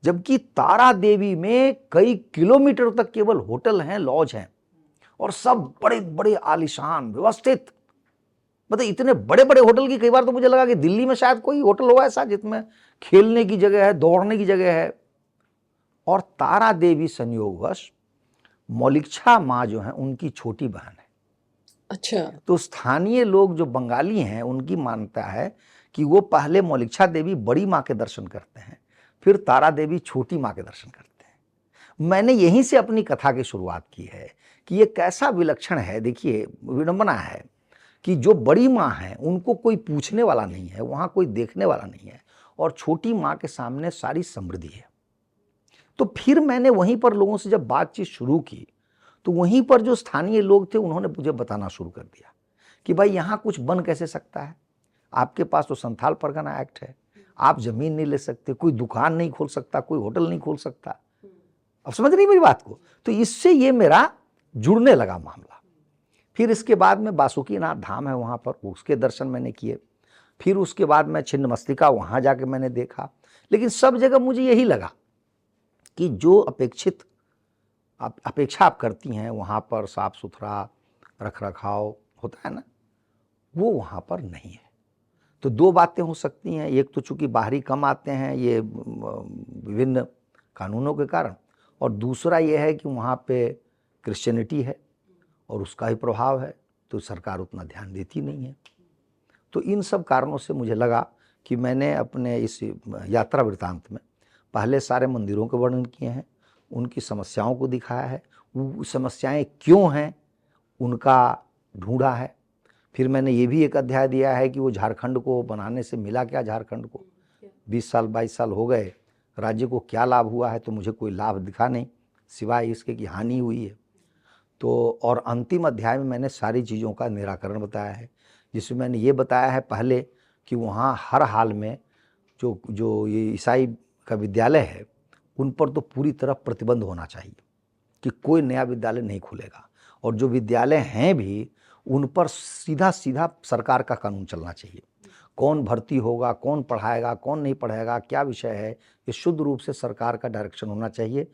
जबकि तारा देवी में कई किलोमीटर तक केवल होटल हैं, लॉज हैं, और सब बड़े बड़े आलीशान व्यवस्थित। मतलब इतने बड़े बड़े होटल की कई बार तो मुझे लगा कि दिल्ली में शायद कोई होटल होगा ऐसा जिसमें खेलने की जगह है, दौड़ने की जगह है। और तारा देवी संयोगवश मौलिक्षा माँ जो है उनकी छोटी बहन है। अच्छा। तो स्थानीय लोग जो बंगाली हैं उनकी मान्यता है कि वो पहले मौलिक्षा देवी बड़ी माँ के दर्शन करते हैं, फिर तारा देवी छोटी माँ के दर्शन करते हैं। मैंने यहीं से अपनी कथा की शुरुआत की है कि ये कैसा विलक्षण है। देखिए, विडंबना है कि जो बड़ी माँ है उनको कोई पूछने वाला नहीं है, वहाँ कोई देखने वाला नहीं है, और छोटी माँ के सामने सारी समृद्धि है। तो फिर मैंने वहीं पर लोगों से जब बातचीत शुरू की तो वहीं पर जो स्थानीय लोग थे उन्होंने मुझे बताना शुरू कर दिया कि भाई यहाँ कुछ बन कैसे सकता है, आपके पास तो संथाल परगना एक्ट है, आप जमीन नहीं ले सकते, कोई दुकान नहीं खोल सकता, कोई होटल नहीं खोल सकता। अब समझ रही मेरी बात को? तो इससे ये मेरा जुड़ने लगा मामला। फिर इसके बाद में बासुकीनाथ धाम है वहाँ पर, उसके दर्शन मैंने किए। फिर उसके बाद मैं छिन्नमस्तिका वहाँ जाके मैंने देखा। लेकिन सब जगह मुझे यही लगा कि जो अपेक्षा आप करती हैं वहाँ पर साफ सुथरा रख रखाव होता है ना, वो वहाँ पर नहीं है। तो दो बातें हो सकती हैं, एक तो चूंकि बाहरी कम आते हैं ये विभिन्न कानूनों के कारण, और दूसरा ये है कि वहाँ पे क्रिश्चियनिटी है और उसका ही प्रभाव है, तो सरकार उतना ध्यान देती नहीं है। तो इन सब कारणों से मुझे लगा कि मैंने अपने इस यात्रा वृत्तांत में पहले सारे मंदिरों के वर्णन किए हैं, उनकी समस्याओं को दिखाया है, वो समस्याएं क्यों हैं उनका ढूंढा है। फिर मैंने ये भी एक अध्याय दिया है कि वो झारखंड को बनाने से मिला क्या, झारखंड को 20 साल 22 साल हो गए, राज्य को क्या लाभ हुआ है, तो मुझे कोई लाभ दिखा नहीं सिवाय इसके कि हानि हुई है। तो और अंतिम अध्याय में मैंने सारी चीज़ों का निराकरण बताया है, जिसमें मैंने ये बताया है पहले कि वहाँ हर हाल में जो ये ईसाई का विद्यालय है उन पर तो पूरी तरह प्रतिबंध होना चाहिए कि कोई नया विद्यालय नहीं खुलेगा, और जो विद्यालय हैं भी उन पर सीधा सरकार का कानून चलना चाहिए। कौन भर्ती होगा, कौन पढ़ाएगा, कौन नहीं पढ़ाएगा, क्या विषय है, ये शुद्ध रूप से सरकार का डायरेक्शन होना चाहिए।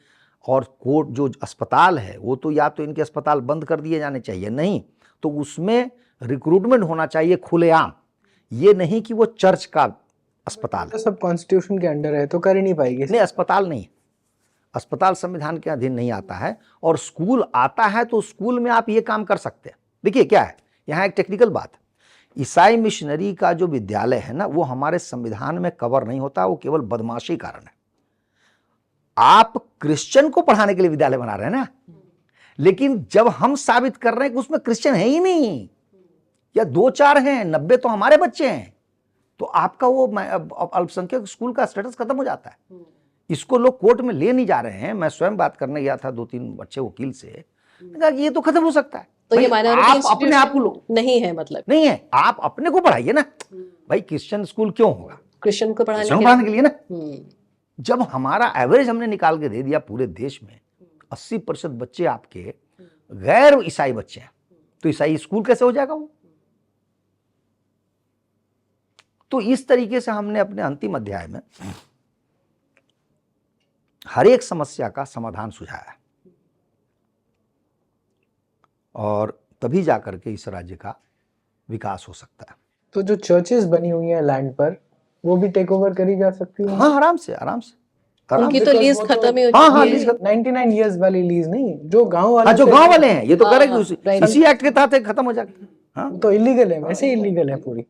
और कोर्ट जो अस्पताल है वो तो या तो इनके अस्पताल बंद कर दिए जाने चाहिए, नहीं तो उसमें रिक्रूटमेंट होना चाहिए खुलेआम, ये नहीं कि वो चर्च का अस्पताल है। तो सब कॉन्स्टिट्यूशन के अंडर है तो कर ही नहीं पाएगी। नहीं, अस्पताल नहीं, अस्पताल संविधान के अधीन नहीं आता है। और स्कूल आता है तो स्कूल में आप ये काम कर सकते हैं। देखिए क्या है, यहाँ एक टेक्निकल बात है, ईसाई मिशनरी का जो विद्यालय है ना वो हमारे संविधान में कवर नहीं होता, वो केवल बदमाशी कारण है। आप क्रिश्चियन को पढ़ाने के लिए विद्यालय बना रहे हैं ना, लेकिन जब हम साबित कर रहे हैं कि उसमें क्रिश्चियन है ही नहीं या 2-4 हैं, 90 तो हमारे बच्चे हैं, तो आपका वो अल्पसंख्यक स्कूल का स्टेटस खत्म हो जाता है। इसको लोग कोर्ट में ले नहीं जा रहे हैं। मैं स्वयं बात करने गया था 2-3 अच्छे वकील से, कहा कि ये तो खत्म हो सकता है। तो ये माइनॉरिटी आप अपने आप को नहीं है, मतलब नहीं है, आप अपने को पढ़ाइए ना भाई। क्रिश्चियन स्कूल क्यों होगा? क्रिश्चियन को पढ़ाने के लिए ना। जब हमारा एवरेज हमने निकाल के दे दिया पूरे देश में 80% बच्चे आपके गैर ईसाई बच्चे हैं, तो ईसाई स्कूल कैसे हो जाएगा वो? तो इस तरीके से हमने अपने अंतिम अध्याय में हर एक समस्या का समाधान सुझाया है, और तभी जाकर के इस राज्य का विकास हो सकता है। तो जो चर्चेस बनी हुई हैं लैंड पर, वो भी टेक ओवर करी जा सकती है? हाँ, आराम से आराम से। उनकी तो लीज खत्म ही हो हाँ, हाँ, चुकी लीज है। 99 इयर्स वाली लीज नहीं, जो गांव वाले हाँ, जो गांव वाले हैं, ये तो हाँ, करेक्ट, हाँ, right. इसी एक्ट के तहत खत्म हो जाएगा। हाँ, तो इलीगल है, वैसे इलीगल है पूरी।